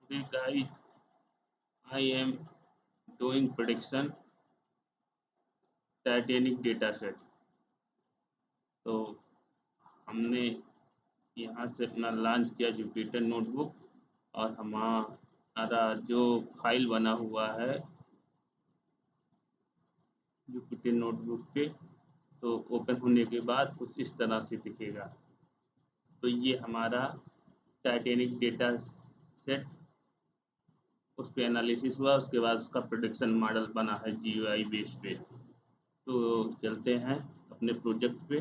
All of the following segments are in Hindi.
Hey guys, I am doing prediction Titanic data set. तो हमने यहाँ से अपना लॉन्च किया जुपिटर नोटबुक और हमारा जो फाइल बना हुआ है जुपिटर नोटबुक पे, तो ओपन होने के बाद कुछ इस तरह से दिखेगा। तो ये हमारा टाइटेनिक डेटा सेट, उस पे एनालिसिस हुआ, उसके बाद उसका प्रोडक्शन मॉडल बना है जीयूआई बेस पे। तो चलते हैं अपने प्रोजेक्ट पे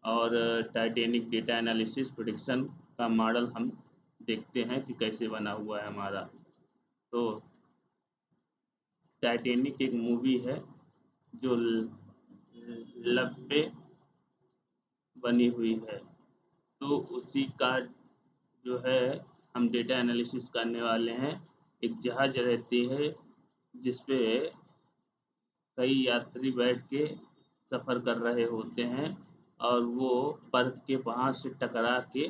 और टाइटेनिक डेटा एनालिसिस प्रेडिक्शन का मॉडल हम देखते हैं कि कैसे बना हुआ है हमारा। तो टाइटेनिक एक मूवी है जो लव पे बनी हुई है। तो उसी का जो है हम डेटा एनालिसिस करने वाले हैं। एक जहाज रहती है जिसपे कई यात्री बैठ के सफ़र कर रहे होते हैं और वो बर्फ के पहाड़ से टकरा के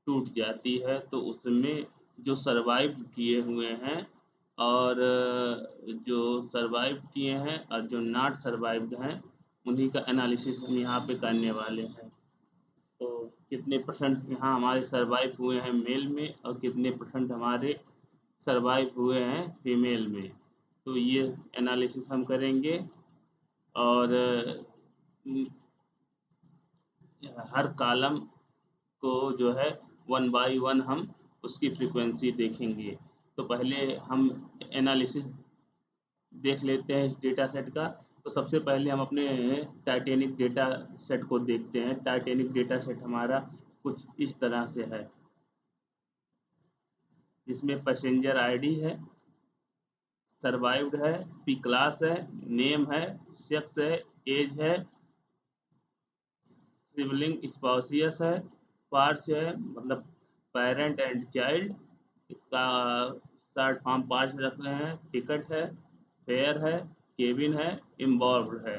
टूट जाती है। तो उसमें जो सरवाइव किए हुए हैं और जो सरवाइव किए हैं और जो नॉट सरवाइव्ड हैं, उन्हीं का एनालिसिस हम यहाँ पे करने वाले हैं। तो कितने परसेंट यहाँ हमारे सरवाइव हुए हैं मेल में और कितने परसेंट हमारे सरवाइव हुए हैं फीमेल में, तो ये एनालिसिस हम करेंगे। और हर कॉलम को जो है वन बाय वन हम उसकी फ्रीक्वेंसी देखेंगे। तो पहले हम एनालिसिस देख लेते हैं इस डेटा सेट का। तो सबसे पहले हम अपने टाइटेनिक डेटा सेट को देखते हैं। टाइटेनिक डेटा सेट हमारा कुछ इस तरह से है, जिसमें पैसेंजर आईडी है, सर्वाइव्ड है, पी क्लास है, नेम है, सेक्स है, एज है, सिबलिंग स्पाउसियस है, पार्ट्स है मतलब पेरेंट एंड चाइल्ड, इसका शॉर्ट फॉर्म पार्ट्स रख रहे हैं, टिकट है, फेयर है, केबिन है, इम्बॉर्व्ड है।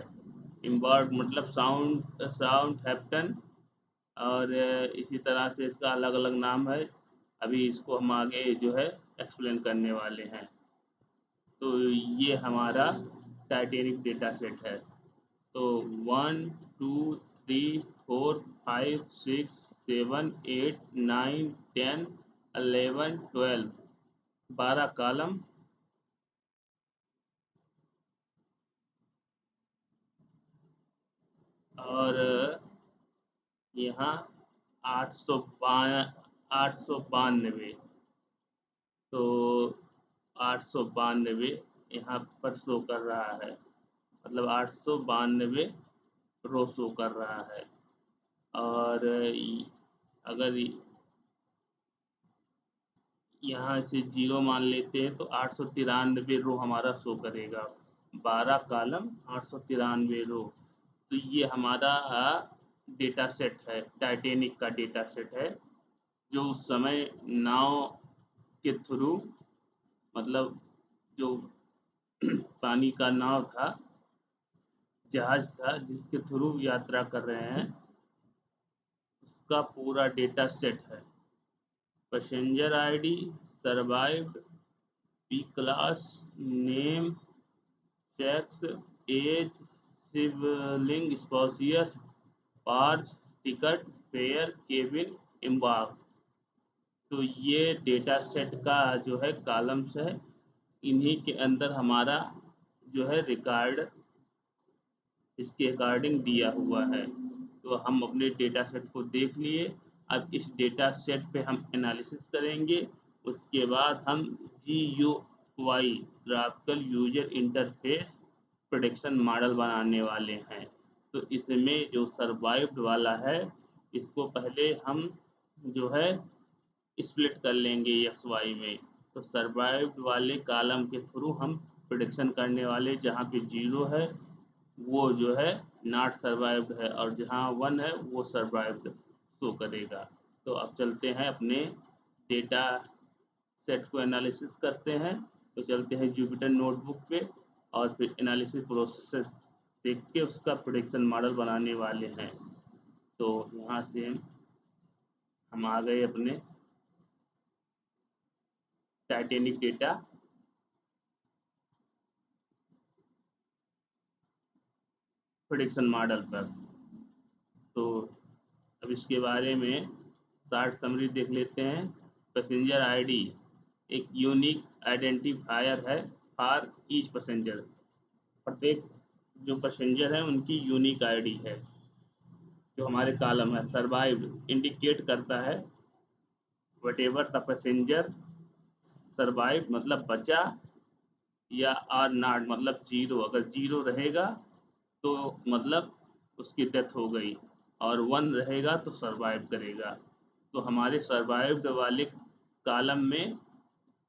इम्बॉर्व्ड मतलब साउंड साउंड हैप्टन। और इसी तरह से इसका अलग अलग नाम है। अभी इसको हम आगे जो है एक्सप्लेन करने वाले हैं। तो ये हमारा टाइटेनिक डेटा सेट है। तो 1 2 3 4 5 6 7 8 9 10 11 12 12 कॉलम और यहाँ 892। तो 892 यहाँ पर शो कर रहा है, मतलब 892 रो शो कर रहा है। और अगर यहाँ से जीरो मान लेते हैं तो 893 रो हमारा शो करेगा। 12 कॉलम 893 रो। तो ये हमारा डेटा सेट है, टाइटेनिक का डेटा सेट है, जो उस समय नाव के थ्रू, मतलब जो पानी का नाव था, जहाज था जिसके थ्रू यात्रा कर रहे हैं, उसका पूरा डेटा सेट है। Passenger ID, survived, P class, name, sex, age, sibling spouses, parch, ticket, fare, cabin, embark. तो ये डेटा सेट का जो है कॉलम्स है। इन्हीं के अंदर हमारा जो है रिकॉर्ड इसके अकॉर्डिंग दिया हुआ है। तो हम अपने डेटा सेट को देख लिए। अब इस डेटा सेट पे हम एनालिसिस करेंगे। उसके बाद हम G U I graphical user interface production model बनाने वाले हैं। तो इसमें जो सर्वाइव्ड वाला है, इसको पहले हम जो है स्प्लिट कर लेंगे एक्स वाई में। तो सर्वाइव्ड वाले कॉलम के थ्रू हम प्रोडक्शन करने वाले, जहाँ पे जीरो है वो जो है नॉट सर्वाइव्ड है और जहाँ वन है वो सर्वाइव्ड शो करेगा। तो अब चलते हैं अपने डेटा सेट को एनालिसिस करते हैं। तो चलते हैं जुपिटर नोटबुक पे और फिर एनालिसिस प्रोसेस देख के उसका प्रोडिक्शन मॉडल बनाने वाले हैं। तो यहाँ से हम आ गए अपने टाइटेनिक डेटा प्रेडिक्शन मॉडल पर। तो अब इसके बारे में शॉर्ट समरी देख लेते हैं। पैसेंजर आईडी एक यूनिक आइडेंटिफायर है फॉर ईच पैसेंजर। प्रत्येक जो पैसेंजर है उनकी यूनिक आईडी है। जो हमारे कॉलम है सर्वाइव्ड इंडिकेट करता है व्हाटएवर द पैसेंजर सर्वाइव मतलब बचा, या आर नॉट मतलब जीरो, अगर जीरो रहेगा तो मतलब उसकी डेथ हो गई, और वन रहेगा तो सरवाइव करेगा। तो हमारे सर्वाइव्ड वाले कॉलम में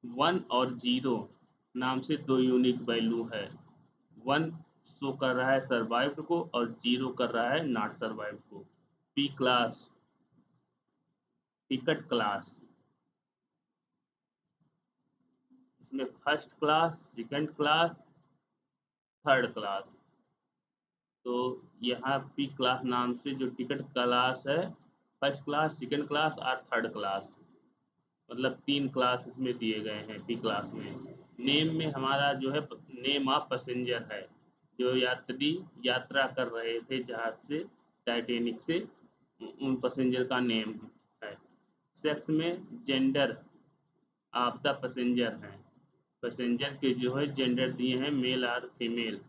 वन और जीरो नाम से दो यूनिक वैल्यू है। वन शो कर रहा है सर्वाइव्ड को और जीरो कर रहा है नॉट सर्वाइव्ड को। पी क्लास टिकट क्लास, इसमें first class, second class, third class. तो यहाँ पी क्लास नाम से जो टिकट क्लास है, फर्स्ट क्लास, सेकंड क्लास और थर्ड क्लास, मतलब 3 क्लास इसमें दिए गए हैं पी क्लास में। नेम में हमारा जो है नेम ऑफ पैसेंजर है, जो यात्री यात्रा कर रहे थे जहाज से, टाइटेनिक से, उन पैसेंजर का नेम है। सेक्स में जेंडर ऑफ द पैसेंजर है, पैसेंजर के जो है जेंडर दिए हैं मेल और फीमेल।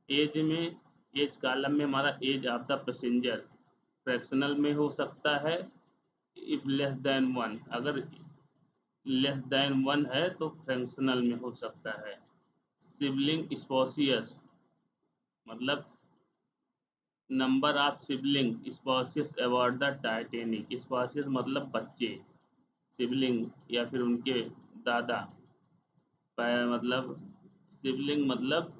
एज में एज कॉलम में हमारा age of the passenger fractional में हो सकता है इफ लेस देन वन, अगर लेस देन वन है तो फ्रैक्शनल में हो सकता है। सिबलिंग स्पोसियस मतलब number of sibling spouses about the Titanic. Spouses मतलब बच्चे, सिबलिंग या फिर उनके दादा, मतलब सिबलिंग मतलब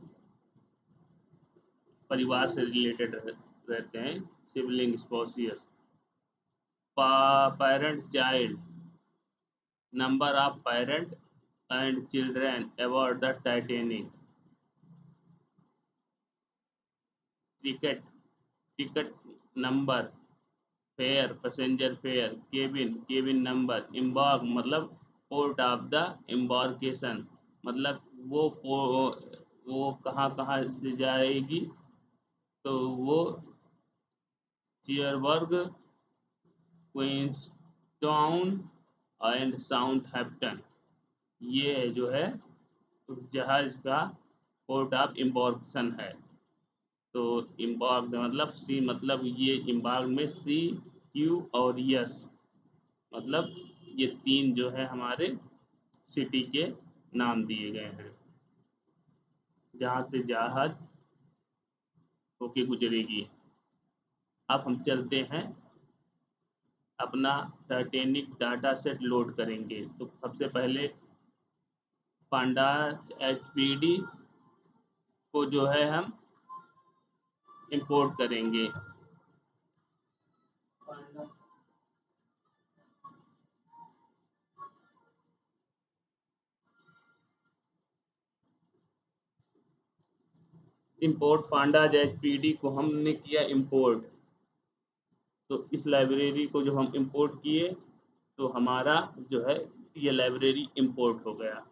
परिवार से रिलेटेड रहते हैं, sibling spouses. Parent child number of parent and children about the Titanic. Ticket ticket number, fare passenger fare, cabin cabin number, embark मतलब पोर्ट ऑफ द एम्बार्केशन मतलब वो कहाँ कहाँ से जाएगी, तो वो चियरबर्ग, क्वींसटाउन एंड साउथहैम्पटन, ये जो है उस जहाज का पोर्ट ऑफ एम्बार्केशन है। तो इम्बार्क मतलब सी, मतलब ये इम्बार्क में सी, क्यू और यस, मतलब ये 3 जो है हमारे सिटी के नाम दिए गए हैं जहाँ से जहाज होके गुजरेगी। अब हम चलते हैं अपना टाइटेनिक डाटा सेट लोड करेंगे। तो सबसे पहले पांडास एचपीडी को जो है हम इंपोर्ट करेंगे। इंपोर्ट पांडाज एचपीडी को हमने किया इंपोर्ट। तो इस लाइब्रेरी को जब हम इंपोर्ट किए तो हमारा जो है ये लाइब्रेरी इंपोर्ट हो गया।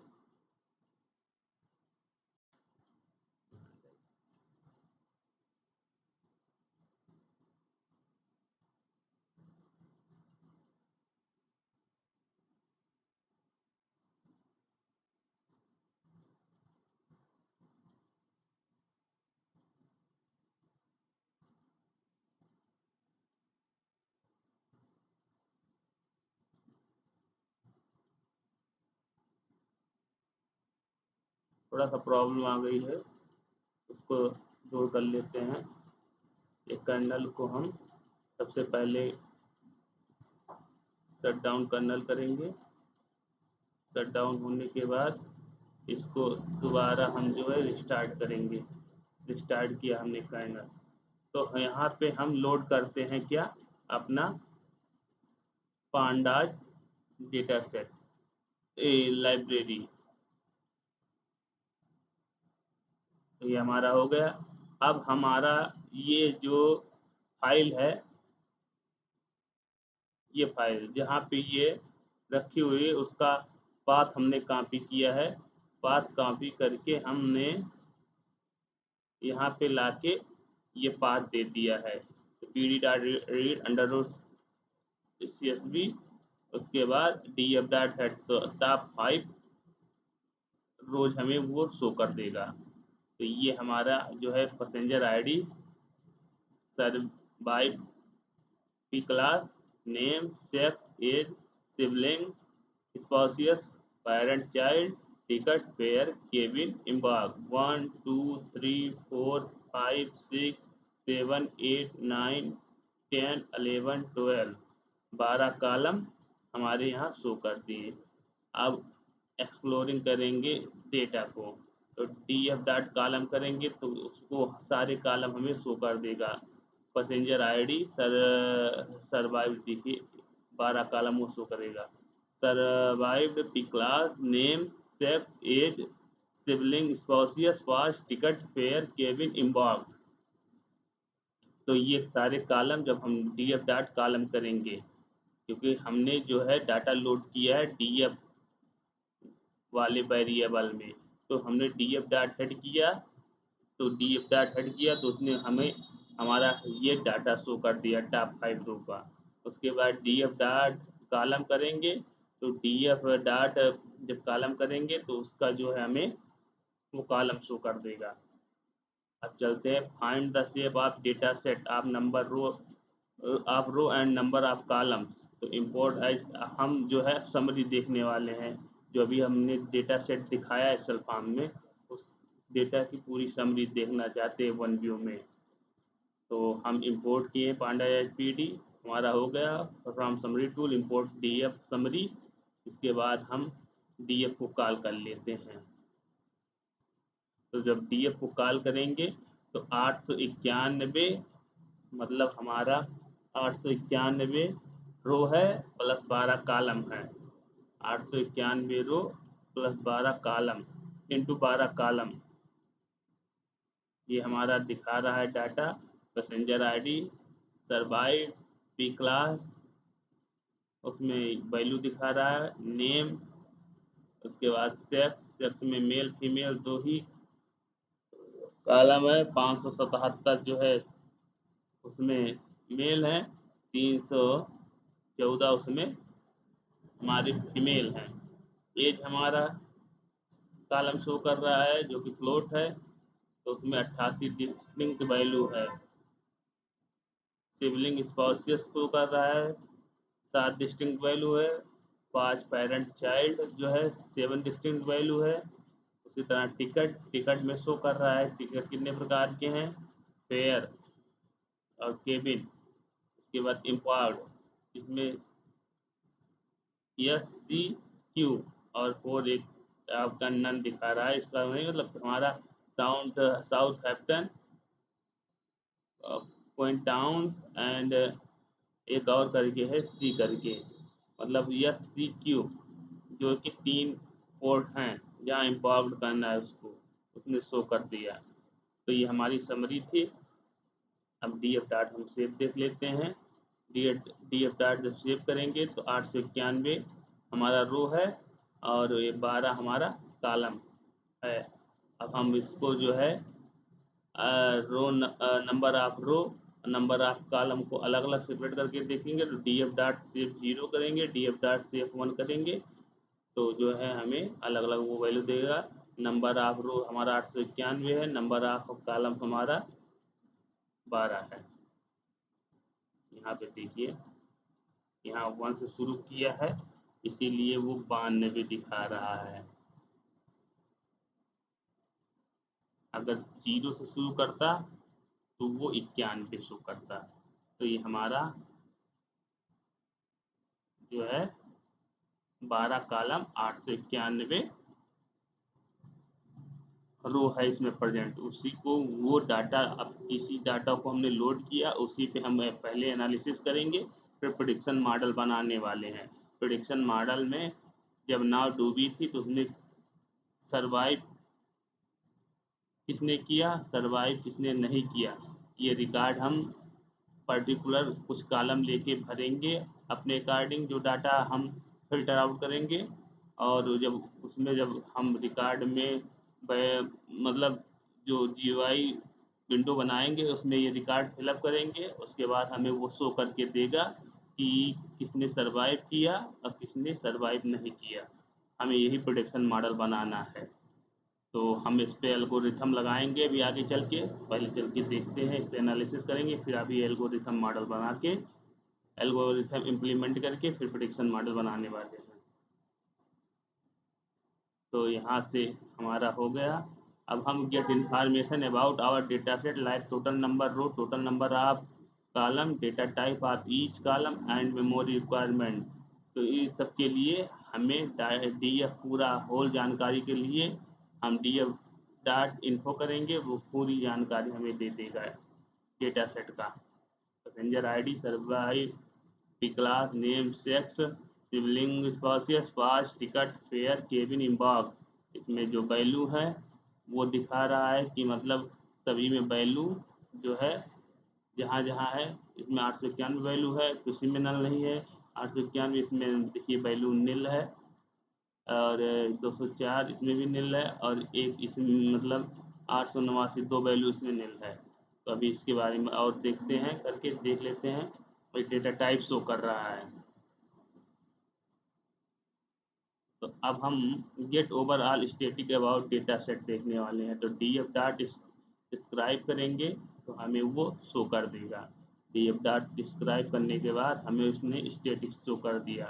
थोड़ा सा प्रॉब्लम आ गई है, उसको दूर कर लेते हैं। एक कर्नल को हम सबसे पहले शट डाउन कर्नल करेंगे। शट डाउन होने के बाद इसको दोबारा हम जो है रिस्टार्ट करेंगे। रिस्टार्ट किया हमने कर्नल, तो यहाँ पे हम लोड करते हैं क्या, अपना पांडाज डेटा सेट लाइब्रेरी। तो ये हमारा हो गया। अब हमारा ये जो फाइल है, ये फाइल जहाँ पे ये रखी हुई है उसका पाथ हमने कॉपी किया है, पाथ कॉपी करके हमने यहाँ पे लाके ये पाथ दे दिया है। तो P D dot read under root CSV, उसके बाद DF डॉट हेड, तो टॉप 5 रोज हमें वो शो कर देगा। तो ये हमारा जो है passenger ID, survive, P class, name, sex, age, sibling, spouses, parent, child, ticket, fare, cabin, embark, 1 2 3 4 5 6 7 8 9 10 11 12, 12 column हमारे यहाँ शो कर दिए। अब एक्सप्लोरिंग करेंगे डेटा को, तो DF डॉट कॉलम करेंगे तो उसको सारे कॉलम हमें शो कर देगा। पैसेंजर आईडी, सर्वाइव, देखिए 12 कॉलम वो शो करेगा। Survived, P class, name, sex, age, sibling, spouses, पास्ट, टिकट, फेयर, केबिन, एम्बार्क। तो ये सारे कॉलम जब हम DF डॉट कॉलम करेंगे, क्योंकि हमने जो है डाटा लोड किया है DF वाले वेरिएबल में, तो हमने DF डॉट हेड किया, तो DF डॉट हेड किया तो उसने हमें हमारा ये डाटा शो कर दिया टॉप 5 रो का। उसके बाद DF डॉट कॉलम करेंगे, तो DF डॉट जब कॉलम करेंगे तो उसका जो है हमें वो कॉलम शो कर देगा। अब चलते हैं find the shape of data set of number row, आप row and number of columns. तो इंपोर्ट एज, हम जो है समरी देखने वाले हैं, जो अभी हमने डेटा सेट दिखाया एक्सेल फॉर्म में, उस डेटा की पूरी समरी देखना चाहते हैं वन व्यू में। तो हम इंपोर्ट किए पांडा एच पी डी, हमारा हो गया from summary tool import DF summary. इसके बाद हम DF को कॉल कर लेते हैं। तो जब DF को कॉल करेंगे तो 891, मतलब हमारा 891 रो है प्लस 12 कॉलम है। 891 रो प्लस 12 कॉलम इंटू 12 कॉलम, ये हमारा दिखा रहा है data. Passenger ID, survive, P class, उसमें वैल्यू दिखा रहा है, नेम, उसके बाद सेक्स, सेक्स में मेल फीमेल दो ही कॉलम है। 577 जो है उसमें मेल है, 314 उसमें हमारी फीमेल हैं। एज हमारा कॉलम शो कर रहा है जो कि फ्लोट है, तो उसमें 88 डिस्टिंक्ट वैल्यू है। सिबलिंग स्पाउसियस शो कर रहा है, 7 डिस्टिंक्ट वैल्यू है। 5 पेरेंट चाइल्ड जो है 7 डिस्टिंक्ट वैल्यू है। उसी तरह टिकट, टिकट में शो कर रहा है टिकट कितने प्रकार के हैं, फेयर और केबिन। उसके बाद इम्पावर्ड, इसमें SCQ और 4 एक आपका नन दिखा रहा है, इसका नहीं मतलब हमारा south Hampton, point town and एक और करके है C करके, मतलब SCQ जो कि 3 पोर्ट हैं जहाँ इम्पावर्ड करना है उसको, उसने शो कर दिया। तो ये हमारी समरी थी। अब DF डॉट हम सेव देख लेते हैं। DF डॉट जब सेव करेंगे तो 891 हमारा रो है और ये 12 हमारा कॉलम है। अब हम इसको जो है row number of row, number of column को अलग अलग सेपरेट करके देखेंगे। तो DF डॉट सेव 0 करेंगे, DF डॉट सेव 1 करेंगे, तो जो है हमें अलग अलग वो वैल्यू देगा। नंबर ऑफ रो हमारा 891 है, नंबर ऑफ कॉलम हमारा 12 है। यहाँ पे देखिए, यहाँ 1 से शुरू किया है इसीलिए वो 92 दिखा रहा है। अगर 0 से शुरू करता तो वो 91 शो करता। तो ये हमारा जो है 12 कॉलम 891 रो है इसमें प्रेजेंट। उसी को वो डाटा, अब इसी डाटा को हमने लोड किया, उसी पे हम पहले एनालिसिस करेंगे, फिर प्रेडिक्शन मॉडल बनाने वाले हैं। प्रेडिक्शन मॉडल में जब नाव डूबी थी तो उसने सरवाइव किसने किया, सरवाइव किसने नहीं किया, ये रिकॉर्ड हम पर्टिकुलर कुछ कॉलम लेके भरेंगे अपने अकॉर्डिंग, जो डाटा हम फिल्टर आउट करेंगे। और जब हम रिकॉर्ड में मतलब जो जीयूआई विंडो बनाएंगे उसमें ये रिकॉर्ड फिलअप करेंगे, उसके बाद हमें वो शो करके देगा कि किसने सरवाइव किया और किसने सरवाइव नहीं किया। हमें यही प्रोडिक्शन मॉडल बनाना है। तो हम इस पे एल्गोरिथम लगाएंगे अभी आगे चल के, पहले चल के देखते हैं, इस पे एनालिसिस करेंगे, फिर अभी एल्गोरिथम मॉडल बना के एल्गोरिथम इम्प्लीमेंट करके फिर प्रोडिक्शन मॉडल बनाने वाले हैं। तो यहाँ से हमारा हो गया। अब हम get information about our data set like total number row, total number of column, data type of each column and memory requirement. तो इस सब के लिए हमें डी एफ पूरा होल जानकारी के लिए हम डी एफ डॉट इन्फो करेंगे, वो पूरी जानकारी हमें दे देगा डेटा सेट का। Passenger ID, survive, class name, sex, sibling, spouses, parch, ticket, fare, cabin, embark. इसमें जो वैल्यू है वो दिखा रहा है कि मतलब सभी में वैल्यू जो है जहाँ जहाँ है, इसमें 891 वैल्यू है, किसी में नल नहीं है। 891 इसमें देखिए वैल्यू नील है, और 204 इसमें भी नील है, और एक इसमें मतलब 889 दो वैल्यू इसमें नील है। तो अभी इसके बारे में और देखते हैं, करके देख लेते हैं। भाई डेटा टाइप शो कर रहा है। तो अब हम get overall static about data set देखने वाले हैं। तो डी एफ डॉट डिस्क्राइब करेंगे तो हमें वो शो कर देगा। डी एफ डॉट डिस्क्राइब करने के बाद हमें उसने स्टैटिक शो कर दिया।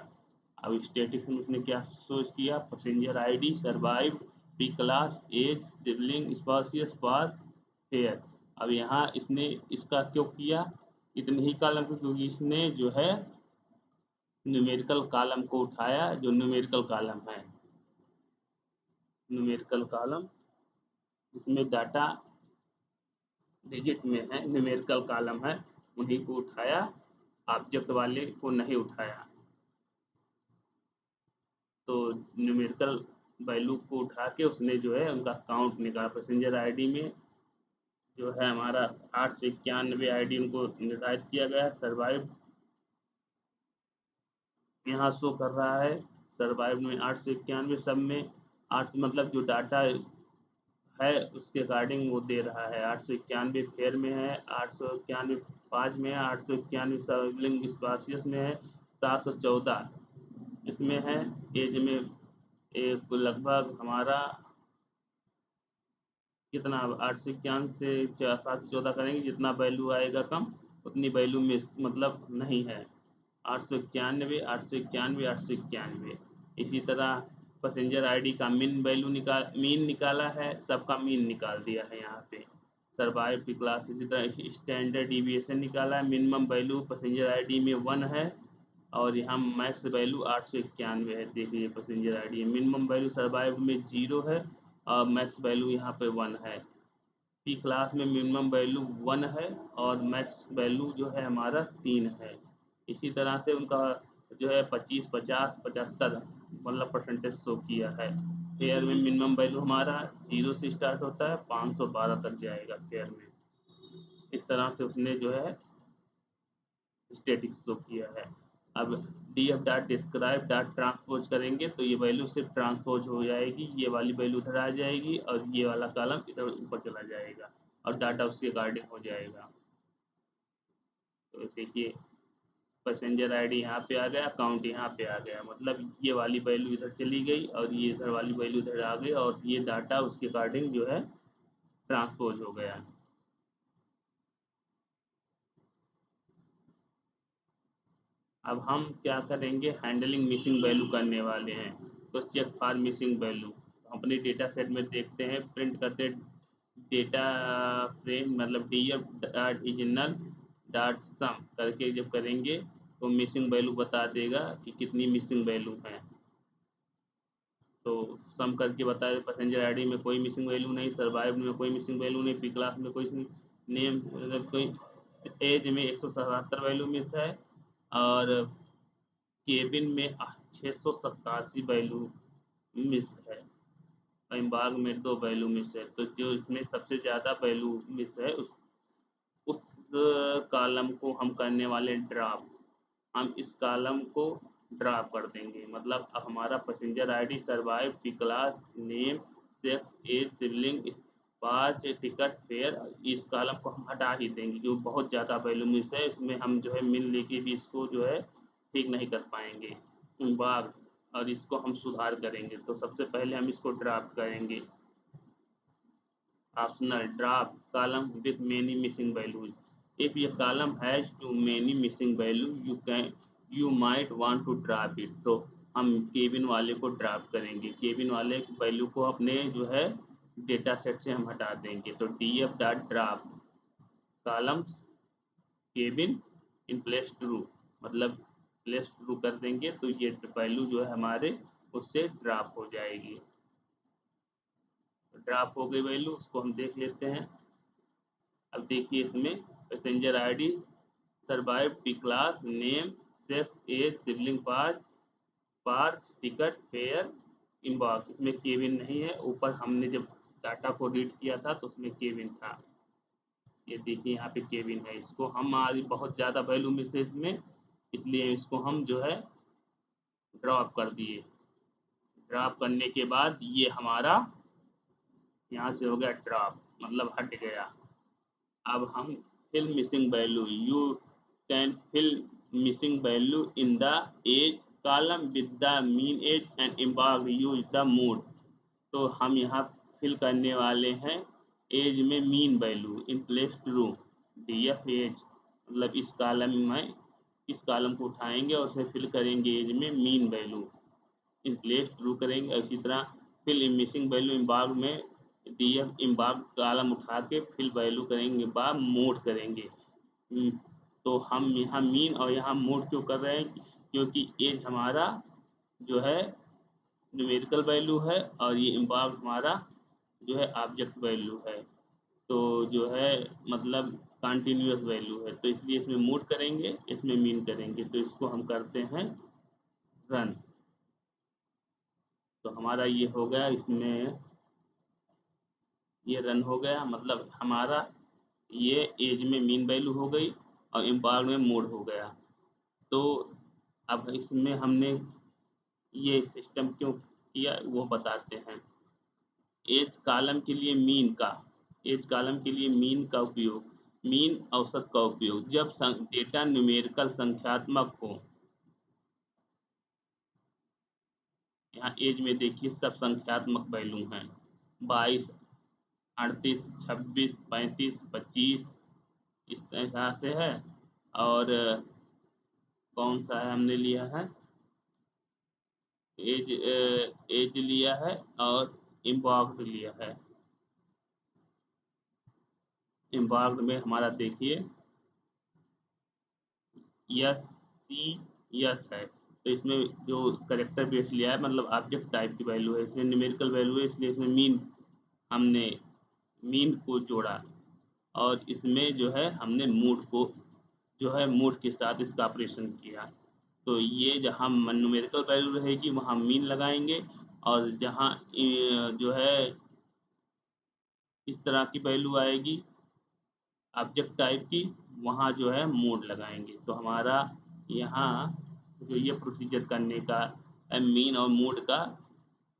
अब स्टैटिक में उसने क्या शो किया, passenger ID, survive, P class, age, sibling, spouses, पाथ, फेयर। अब यहाँ इसने इसका क्यों किया इतने ही कॉलम को, क्योंकि इसने जो है न्यूमेरिकल कॉलम को उठाया, जो न्यूमेरिकल कॉलम है, न्यूमेरिकल कॉलम जिसमें डाटा डिजिट में है, न्यूमेरिकल कॉलम है, उन्हीं को उठाया, ऑब्जेक्ट वाले को नहीं उठाया। तो न्यूमेरिकल वैल्यू को उठा के उसने जो है उनका काउंट निकाला। पैसेंजर आईडी में जो है हमारा 891 आईडी उनको निर्धारित किया गया है। सर्वाइव यहाँ शो कर रहा है, सर्वाइव में 891 सब में 8 मतलब जो डाटा है उसके अकॉर्डिंग वो दे रहा है। 891 फेयर में है, 891 पाँच में है, 891 सर्वलिंग स्पासियस में है, 714 इसमें है। एज में एक लगभग हमारा कितना 891 से 714 करेंगे, जितना वैल्यू आएगा कम उतनी वैल्यू मिस मतलब नहीं है। 891, 891, 891। इसी तरह पैसेंजर आईडी का मीन निकाला है, सबका मीन निकाल दिया है यहाँ पे। सर्वाइव की क्लास इसी तरह स्टैंडर्ड डिविएशन निकाला है। मिनिमम वैल्यू पैसेंजर आईडी में 1 है, और यहाँ मैक्स वैल्यू 891 है। देखिए passenger ID minimum value survive में 0 है, और मैक्स वैल्यू यहाँ पे 1 है। पी क्लास में मिनिमम वैल्यू 1 है, और मैक्स वैल्यू जो है हमारा 3 है। इसी तरह से उनका जो है 25, 50, 75 मतलब परसेंटेज शो किया है। फेयर में मिनिमम वैल्यू हमारा 0 से स्टार्ट होता है, 512 तक जाएगा फेयर में। इस तरह से उसने जो है स्टेटिक्स शो किया है। अब D F dot describe dot transpose करेंगे तो ये वैल्यू सिर्फ ट्रांसपोज हो जाएगी, ये वाली वैल्यू इधर आ जाएगी और ये वाला कॉलम इधर ऊपर चला जाएगा, और डाटा उसके अकॉर्डिंग हो जाएगा। तो देखिए पैसेंजर आईडी यहाँ पे आ गया, अकाउंट यहाँ पे आ गया, मतलब ये वाली वैल्यू इधर चली गई और ये इधर वाली वैल्यू इधर आ गई, और ये डाटा उसके अकॉर्डिंग जो है ट्रांसपोज हो गया। अब हम क्या करेंगे, हैंडलिंग मिसिंग वैल्यू करने वाले हैं। तो चेक फॉर मिसिंग वैल्यू अपने डेटा सेट में देखते हैं, प्रिंट करते डेटा फ्रेम मतलब डी एफ डॉट इजनल डॉट सम करके जब करेंगे तो मिसिंग वैल्यू बता देगा कि कितनी मिसिंग वैल्यू है। तो सम करके बता दे, पैसेंजर आईडी में कोई मिसिंग वैल्यू नहीं, सर्वाइव में कोई मिसिंग वैल्यू नहीं, पी क्लास में कोई नेम मतलब कोई, एज में 177 वैल्यू मिस है, और केबिन में 687 वैल्यू मिस है, बाग में 2 वैल्यू मिस है। तो जो इसमें सबसे ज़्यादा वैल्यू मिस है उस कॉलम को हम करने वाले ड्रॉप। हम इस कॉलम को ड्रॉप कर देंगे। मतलब अब हमारा passenger ID, survive, T class, name, sex, age, sibling, parch, ticket, fare, इस कॉलम को हम हटा ही देंगे क्योंकि बहुत ज़्यादा वैल्यूमिस है। इसमें हम जो है मिल लेके भी इसको जो है ठीक नहीं कर पाएंगे बाग, और इसको हम सुधार करेंगे। तो सबसे पहले हम इसको ड्रॉप करेंगे। Optional drop column with many missing values. If a column has too many missing values, you might want to drop it. तो हम केबिन वाले को ड्रॉप करेंगे। केबिन वाले वैल्यू को अपने जो है डेटा सेट से हम हटा देंगे। तो df dot drop columns cabin इन प्लेस ट्रू, मतलब प्लेस ट्रू कर देंगे तो ये वैल्यू जो है हमारे उससे ड्रॉप हो जाएगी। ड्रॉप हो गई वैल्यू, उसको हम देख लेते हैं। अब देखिए इसमें passenger ID, survive, T class, name, sex, age, sibling, parch, ticket, fare, inbox, इसमें केबिन नहीं है। ऊपर हमने जब डाटा को रीड किया था तो उसमें केबिन था। ये देखिए यहाँ पे केबिन है। इसको हम आज बहुत ज़्यादा वैल्यू में से इसमें, इसलिए इसको हम जो है ड्रॉप कर दिए। ड्रॉप करने के बाद ये हमारा यहाँ से हो गया ड्रॉप, मतलब हट गया। अब हम fill missing value, you can fill missing value in the age column with the mean age and inbox use the mode। तो हम यहाँ फिल करने वाले हैं एज में mean value in place true, df age, मतलब इस कॉलम में इस कॉलम को उठाएंगे और उसे फिल करेंगे एज में mean value in place true करेंगे। इसी तरह फिल इन मिसिंग वैल्यू इम्बाग में df इम्बाग कॉलम उठा के फिल वैल्यू करेंगे बा मोड करेंगे। तो हम यहाँ मीन और यहाँ मोड क्यों कर रहे हैं, क्योंकि एज हमारा जो है न्यूमेरिकल वैल्यू है और ये इम्बाग हमारा जो है ऑब्जेक्ट वैल्यू है, तो जो है मतलब कंटिन्यूअस वैल्यू है। तो इसलिए इसमें मोड करेंगे, इसमें मीन करेंगे। तो इसको हम करते हैं रन। तो हमारा ये हो गया, इसमें ये रन हो गया, मतलब हमारा ये एज में मीन वैल्यू हो गई और इम्पायर में मोड हो गया। तो अब इसमें हमने ये सिस्टम क्यों किया वो बताते हैं। एज कॉलम के लिए मीन का, एज कॉलम के लिए मीन का उपयोग, मीन औसत का उपयोग जब डेटा न्यूमेरिकल संख्यात्मक हो। यहाँ एज में देखिए सब संख्यात्मक वैल्यू हैं, 22, 38, 26, 35, 25, इस तरह से है। और कौन सा है हमने लिया है, एज, एज लिया है और इम्बॉक्ड लिया है। इम्बॉक्ड में हमारा देखिए यस, सी, यस है। तो इसमें जो करेक्टर बेस लिया है मतलब ऑब्जेक्ट टाइप की वैल्यू है, इसमें न्यूमेरिकल वैल्यू है, इसलिए इसमें मीन, हमने मीन को जोड़ा और इसमें जो है हमने मूड को जो है मूड के साथ इसका ऑपरेशन किया। तो ये जहाँ न्यूमेरिकल वैल्यू रहेगी वहाँ मीन लगाएंगे, और जहाँ जो है इस तरह की वैल्यू आएगी ऑब्जेक्ट टाइप की वहाँ जो है मोड लगाएंगे। तो हमारा यहाँ जो ये प्रोसीजर करने का मीन और मोड का,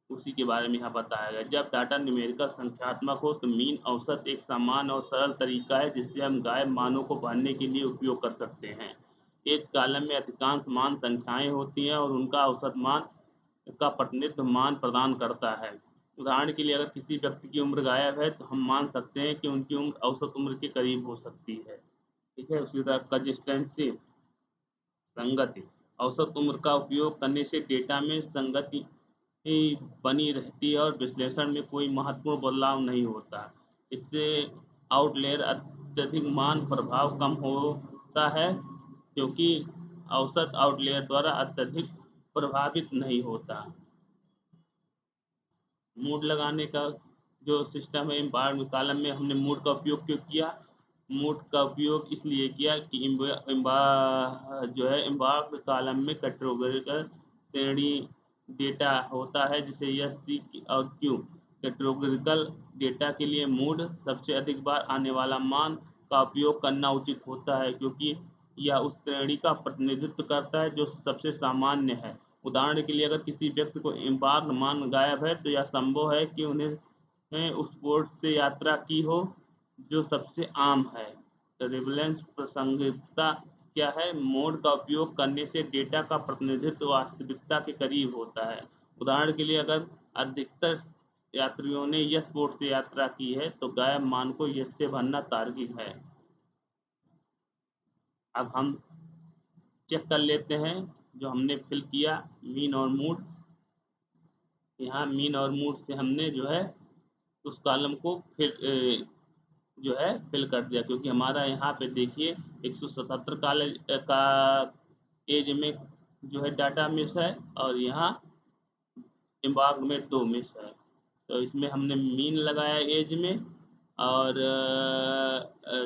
उसी के बारे में यहाँ बताया गया। जब डाटा न्यूमेरिकल संख्यात्मक हो तो मीन औसत एक सामान्य और सरल तरीका है जिससे हम गायब मानों को भरने के लिए उपयोग कर सकते हैं। एज कॉलम में अधिकांश मान संख्याएं होती हैं और उनका औसत मान का प्रतिनिधित्व मान प्रदान करता है। उदाहरण के लिए अगर किसी व्यक्ति की उम्र गायब है तो हम मान सकते हैं कि उनकी उम्र औसत उम्र के करीब हो सकती है। ठीक है, उसी तरह कंसिस्टेंसी, संगति, औसत उम्र का उपयोग करने से डेटा में संगति बनी रहती है और विश्लेषण में कोई महत्वपूर्ण बदलाव नहीं होता। इससे आउटलेयर अत्यधिक मान प्रभाव कम होता है क्योंकि औसत आउटलेयर द्वारा अत्यधिक प्रभावित नहीं होता। मूड लगाने का जो सिस्टम है एम्पायर कॉलम में हमने मूड का उपयोग क्यों किया, मूड का उपयोग इसलिए किया कि जो है एम्पायर कॉलम में कैटेगोरिकल श्रेणी डेटा होता है जिसे यस, सी और क्यू। कैटेगोरिकल डेटा के लिए मूड सबसे अधिक बार आने वाला मान का उपयोग करना उचित होता है क्योंकि या उस श्रेणी का प्रतिनिधित्व करता है जो सबसे सामान्य है। उदाहरण के लिए अगर किसी व्यक्ति को इम्पाक्ट मान गायब है तो यह संभव है कि उन्हें उस पोर्ट से यात्रा की हो जो सबसे आम है। रिलेवेंस प्रासंगिकता क्या है? मोड का उपयोग करने से डेटा का प्रतिनिधित्व वास्तविकता के करीब होता है। उदाहरण के लिए अगर अधिकतर यात्रियों ने यस पोर्ट से यात्रा की है तो गायब मान को यस से भरना तार्किक है। अब हम चेक कर लेते हैं जो हमने फिल किया मीन और मूड। यहाँ मीन और मूड से हमने जो है उस कॉलम को फिर जो है फिल कर दिया, क्योंकि हमारा यहाँ पे देखिए 177 का एज में जो है डाटा मिस है और यहाँ इम्बाग में 2 मिस है। तो इसमें हमने मीन लगाया एज में और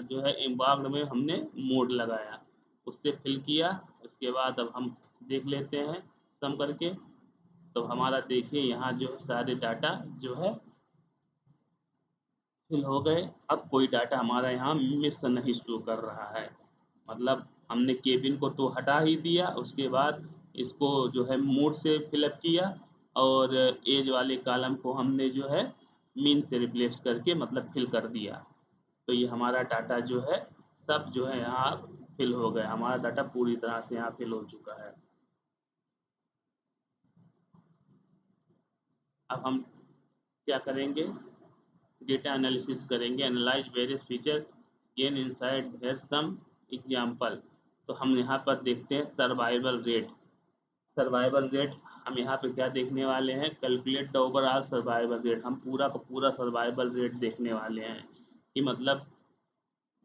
जो है इम्बाग में हमने मोड लगाया, उससे फिल किया। उसके बाद अब हम देख लेते हैं सम करके। तो हमारा देखिए यहाँ जो सारे डाटा जो है फिल हो गए। अब कोई डाटा हमारा यहाँ मिस नहीं शो कर रहा है, मतलब हमने केबिन को तो हटा ही दिया, उसके बाद इसको जो है मोड से फिलअप किया और एज वाले कॉलम को हमने जो है मीन से रिप्लेस करके मतलब फिल कर दिया। तो ये हमारा डाटा जो है सब जो है यहाँ फिल हो गया, हमारा डाटा पूरी तरह से यहाँ फिल हो चुका है। अब हम क्या करेंगे? डेटा एनालिसिस करेंगे। Analyze various feature gain insight here some example. तो हम यहाँ पर देखते हैं सर्वाइवल रेट। सर्वाइवल रेट हम यहाँ पे क्या देखने वाले हैं? Calculate the overall survival rate. हम पूरा का पूरा सर्वाइवल रेट देखने वाले हैं कि मतलब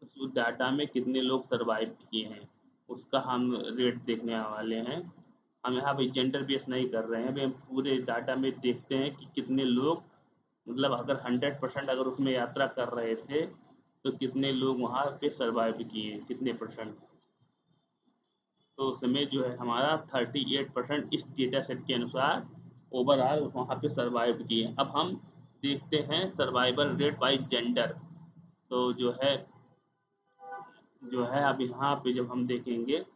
उस डाटा में कितने लोग सर्वाइव किए हैं, उसका हम रेट देखने वाले हैं। हम यहाँ पे जेंडर बेस नहीं कर रहे हैं, हम पूरे डाटा में देखते हैं कि कितने लोग, मतलब अगर 100% अगर उसमें यात्रा कर रहे थे तो कितने लोग वहाँ पे सर्वाइव किए, कितने परसेंट। तो उसमें जो है हमारा 38% इस डेटा सेट के अनुसार ओवरऑल वहाँ पे सर्वाइव किए। अब हम देखते हैं सर्वाइवल रेट बाई जेंडर। तो जो है अब यहाँ पे जब हम देखेंगे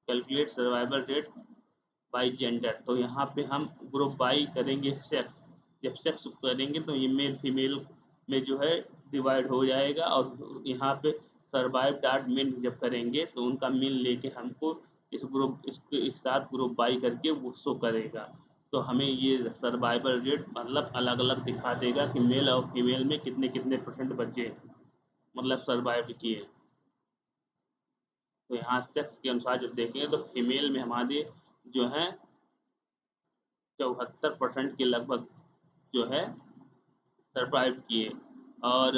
calculate survival rate by gender, तो यहाँ पे हम ग्रुप बाई करेंगे सेक्स। जब सेक्स करेंगे तो ये मेल फीमेल में जो है डिवाइड हो जाएगा, और यहाँ पे सर्वाइव डॉट मीन जब करेंगे तो उनका मीन लेके हमको इस ग्रुप इसके एक साथ ग्रुप बाई करके वो शो करेगा। तो हमें ये सर्वाइवल रेट मतलब अलग अलग दिखा देगा कि मेल और फीमेल में कितने कितने परसेंट बचे, मतलब सर्वाइव किए। तो यहाँ सेक्स के अनुसार जब देखेंगे तो फीमेल में हमारे जो है 74% के लगभग जो है सरवाइव किए, और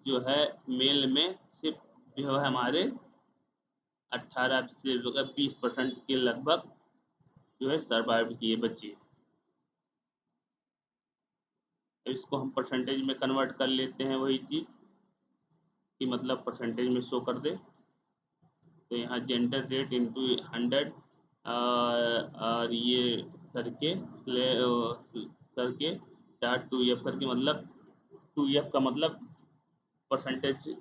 जो है मेल में सिर्फ जो है हमारे 18 से 20% के लगभग जो है सरवाइव किए बच्चे। इसको हम परसेंटेज में कन्वर्ट कर लेते हैं, वही चीज़ कि मतलब परसेंटेज में शो कर दे। तो यहाँ जेंडर रेट इंटू 100 और ये करके करके डॉट 2f करके, मतलब 2f का मतलब परसेंटेज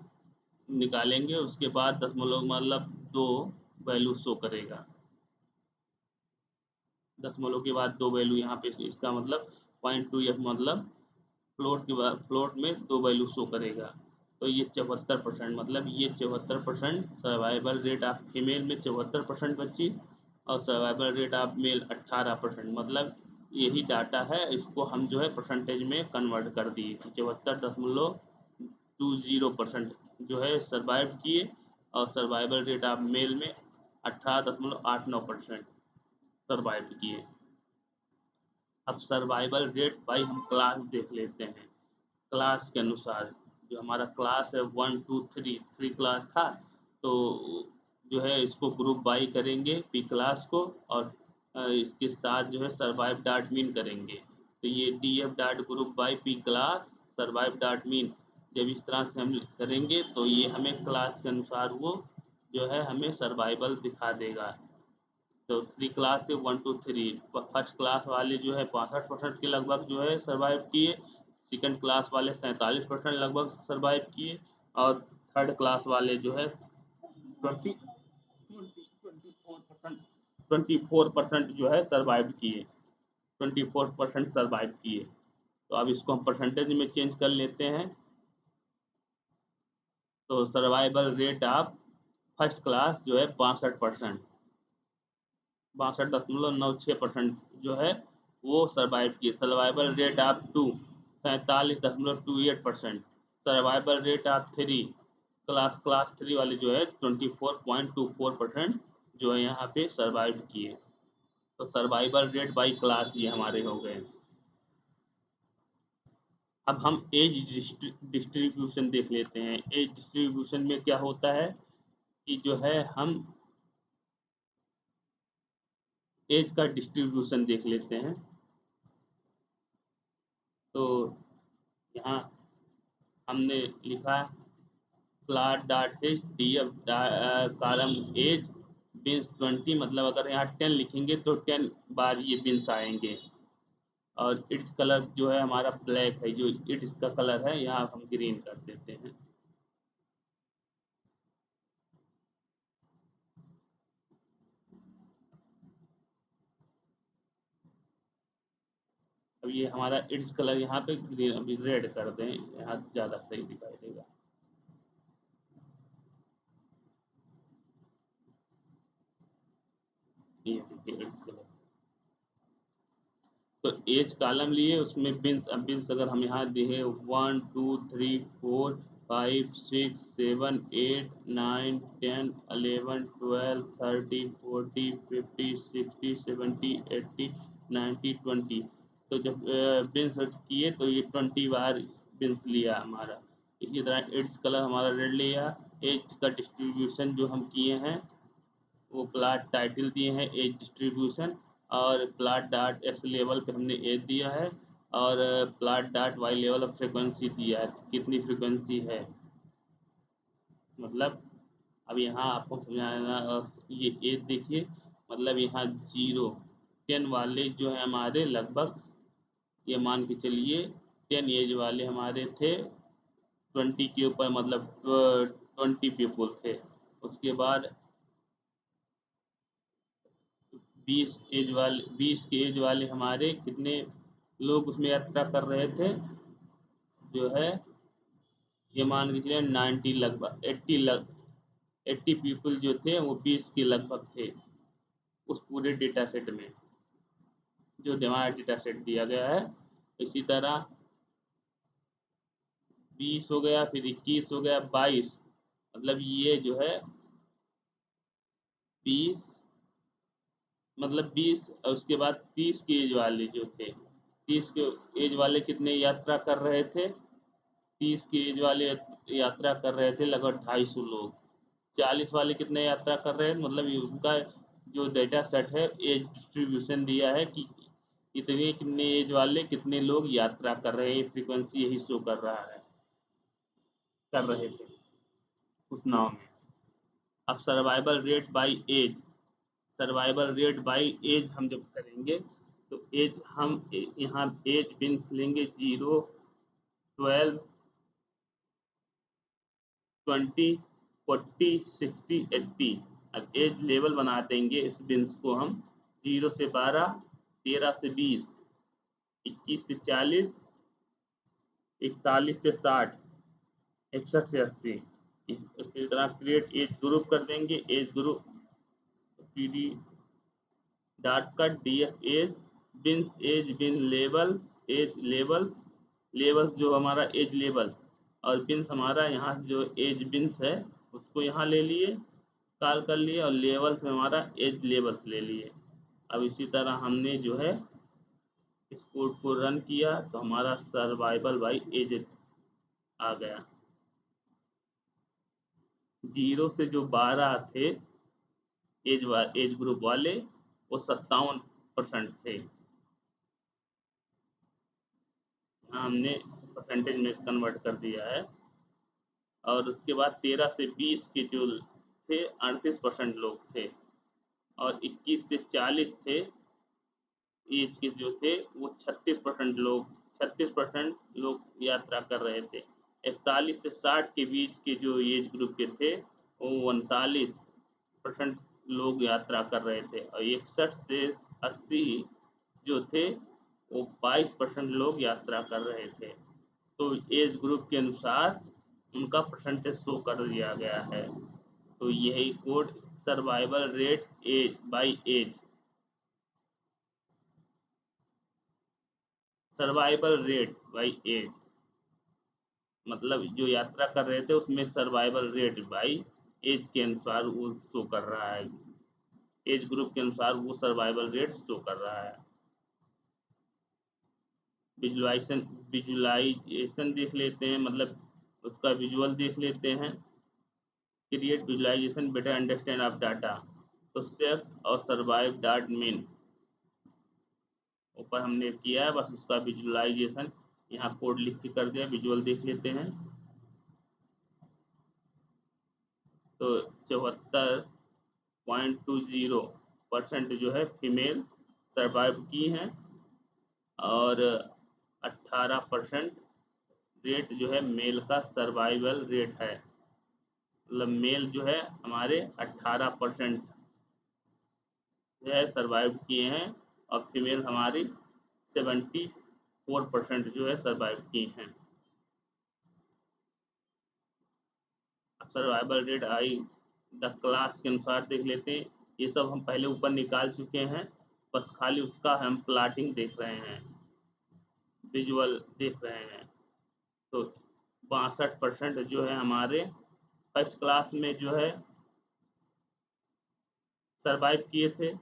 निकालेंगे, उसके बाद दशमलव मतलब 2 वैल्यू शो करेगा। दशमलव के बाद 2 वैल्यू यहाँ पे, इसका मतलब 0.2f मतलब फ्लोट के बाद फ्लोट में 2 वैल्यू शो करेगा। तो ये 74%, मतलब ये 74% सर्वाइवल रेट ऑफ फीमेल में 74% बची, और सर्वाइवल रेट ऑफ मेल 18%। मतलब यही डाटा है, इसको हम जो है परसेंटेज में कन्वर्ट कर दिए। 74.20% जो है सर्वाइव किए, और सर्वाइवल रेट ऑफ मेल में 18.89% सर्वाइव किए। अब सर्वाइवल रेट बाई हम क्लास देख लेते हैं। क्लास के अनुसार जो हमारा क्लास है 1 2 3 3 क्लास था, तो जो है इसको ग्रुप बाई करेंगे पी क्लास को, और इसके साथ जो है सर्वाइव डॉट मीन करेंगे। तो ये D F dot group by P class survive dot mean जब इस तरह से हम करेंगे तो ये हमें क्लास के अनुसार वो जो है हमें सर्वाइवल दिखा देगा। तो 3 क्लास थे 1 2 3, फर्स्ट क्लास वाले जो है 65% के लगभग जो है सर्वाइव किए, सेकंड क्लास वाले 47% लगभग सर्वाइव किए, और थर्ड क्लास वाले जो है ट्वेंटी 24% जो है सर्वाइव किए, 24% सर्वाइव किए। तो अब इसको हम परसेंटेज में चेंज कर लेते हैं। तो survival rate of first class जो है 62%, 62.96% जो है वो सर्वाइव किए। Survival rate of two 47.28%। Survival rate of three class three वाले जो है 24.24% जो है यहाँ पे सर्वाइव किए। तो सर्वाइवल रेट बाई क्लास ये हमारे हो गए। अब हम एज डिस्ट्रीब्यूशन देख लेते हैं। एज डिस्ट्रीब्यूशन में क्या होता है कि जो है हम एज का डिस्ट्रीब्यूशन देख लेते हैं। तो यहाँ हमने लिखा plot dot age D F column age bins 20, मतलब अगर यहाँ 10 लिखेंगे तो 10 बार ये बिन्स आएंगे। और इट्स कलर जो है हमारा ब्लैक है, जो इट्स का कलर है यहाँ हम ग्रीन कर देते हैं। अब ये हमारा इट्स कलर यहाँ पे ग्रीन, अभी रेड कर दें, यहाँ ज़्यादा सही दिखाई देगा। ये देखिए इट्स कलर। तो एज कॉलम लिए, उसमें बिन्स, अब बिन्स अगर हम यहाँ देखें 1 2 3 4 5 6 7 8 9 10 11 12 13 14 15 16 17 18 19 20। तो जब बिन्स किए तो ये 20 बार बिन्स लिया हमारा। इसी तरह एड्स कलर हमारा रेड लिया। एज का डिस्ट्रीब्यूशन जो हम किए हैं वो प्लाट टाइटल दिए हैं एज डिस्ट्रीब्यूशन, और प्लाट डॉट एक्स लेवल पे हमने एज दिया है, और प्लाट डॉट वाई लेवल ऑफ फ्रिक्वेंसी दिया है, कितनी फ्रिक्वेंसी है। मतलब अब यहाँ आपको समझाना, ये एज देखिए, मतलब यहाँ 0 10 वाले जो है हमारे लगभग, ये मान के चलिए 10 एज वाले हमारे थे 20 के ऊपर, मतलब 20 पीपुल थे। उसके बाद 20 के एज वाले हमारे कितने लोग उसमें यात्रा कर रहे थे, जो है ये मान के चलिए 90, लगभग 80 पीपल जो थे वो 20 के लगभग थे उस पूरे डेटा सेट में, जो हमारा डेटा सेट दिया गया है। इसी तरह 20 हो गया, फिर 21 हो गया, 22, मतलब ये जो है 20, मतलब 20, और उसके बाद 30 के एज वाले जो थे, 30 के एज वाले कितने यात्रा कर रहे थे, 30 के एज वाले यात्रा कर रहे थे लगभग 250 लोग। 40 वाले कितने यात्रा कर रहे हैं, मतलब उनका जो डेटा सेट है एज डिस्ट्रीब्यूशन दिया है कि इतने कितने एज वाले कितने लोग यात्रा कर रहे हैं, फ्रीक्वेंसी यही शो कर रहा है, कर रहे थे उस नाव में। अब survival rate by age, survival rate by age हम जब करेंगे तो एज हम यहाँ एज बिन लेंगे 0 12 20 40 60 80। अब एज लेवल बना देंगे इस बिन्स को हम 0 से 12, 13 से 20, 21 से 40, 41 से 60, 61 से 80। इसी तरह क्रिएट एज ग्रुप कर देंगे। Age group P D dot का D F age bins age bin labels, age labels, labels जो हमारा एज लेबल्स, और बिन्स हमारा यहाँ से जो एज बिन्स है उसको यहाँ ले लिए, कॉल कर लिए, और लेवल्स में हमारा एज लेबल्स ले लिए। अब इसी तरह हमने जो है इस कोड को रन किया तो हमारा सर्वाइवल बाई एज आ गया। 0 से जो 12 थे एज ग्रुप वाले वो 57% थे, हमने परसेंटेज में कन्वर्ट कर दिया है। और उसके बाद 13 से 20 के जो थे 38% लोग थे, और 21 से 40 थे एज के जो थे वो 36% लोग यात्रा कर रहे थे। 41 से 60 के बीच के जो एज ग्रुप के थे वो 39% लोग यात्रा कर रहे थे और 61 से 80 जो थे वो 22% लोग यात्रा कर रहे थे। तो एज ग्रुप के अनुसार उनका परसेंटेज शो कर दिया गया है। तो यही code survival rate age by age, survival rate by age मतलब जो यात्रा कर रहे थे उसमें सर्वाइवल रेट बाई एज के अनुसार वो शो कर रहा है, एज ग्रुप के अनुसार वो सर्वाइवल रेट शो कर रहा है। विजुलाइजेशन विजुलाइजेशन देख लेते हैं, मतलब उसका विजुअल देख लेते हैं। Create visualization better understand of data. तो सेक्स और सर्वाइव डॉट मीन ऊपर हमने किया है, बस उसका विजुअलाइजेशन यहाँ कोड लिख के कर दिया। विजुअल देख लेते हैं। तो 74.20% जो है फीमेल सर्वाइव की हैं और 18% रेट जो है मेल का सर्वाइवल रेट है। मतलब मेल जो है हमारे 18% जो है सर्वाइव किए हैं और फीमेल हमारी 74% जो है सर्वाइव की हैं। Survival rate I the class के अनुसार देख लेते हैं। ये सब हम पहले ऊपर निकाल चुके हैं, बस खाली उसका हम प्लाटिंग देख रहे हैं, विजुअल देख रहे हैं। तो 62% जो है हमारे फर्स्ट क्लास में जो है सरवाइव किए थे।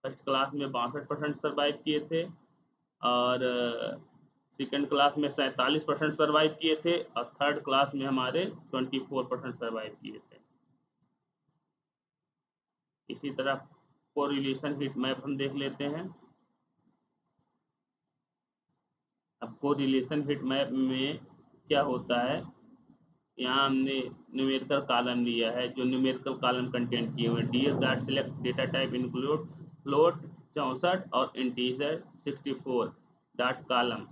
फर्स्ट क्लास में 62% सरवाइव किए थे और सेकेंड क्लास में 47% सरवाइव किए थे और थर्ड क्लास में हमारे 24% सरवाइव किए थे। इसी तरह कोरिलेशन हीट मैप हम देख लेते हैं। अब कोरिलेशन हीट मैप में क्या होता है, यहाँ हमने न्यूमेरिकल कॉलम लिया है, जो न्यूमेरिकल कॉलम कंटेंट किए हुए D F dot select data type include float 64 और इंटीजर 64 डॉट कॉलम।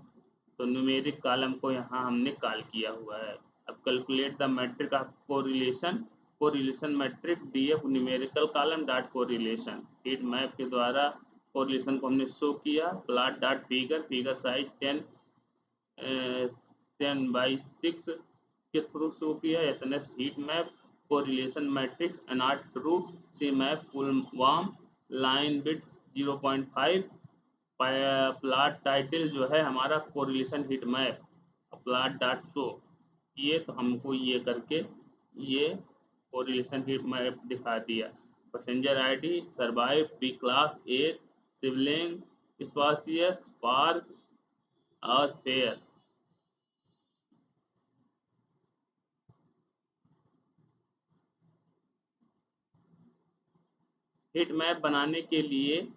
तो न्यूमेरिक कॉलम को यहाँ हमने कॉल किया हुआ है। अब calculate the matrix of correlation, correlation matrix D F numerical column dot correlation. Heat map के द्वारा कोरिलेशन को हमने शो किया। Plot dot figure, figure size 10/6 के थ्रू शो किया। SNS heat map correlation matrix NR true C map full warm line bits 0.5। Plot title जो है हमारा correlation heat map, plot dot show ये, तो हमको ये करके ये कोरिलेशन हीट मैप दिखा दिया। Passenger ID survive B class A sibling spouses parch और फेयर। हीट मैप बनाने के लिए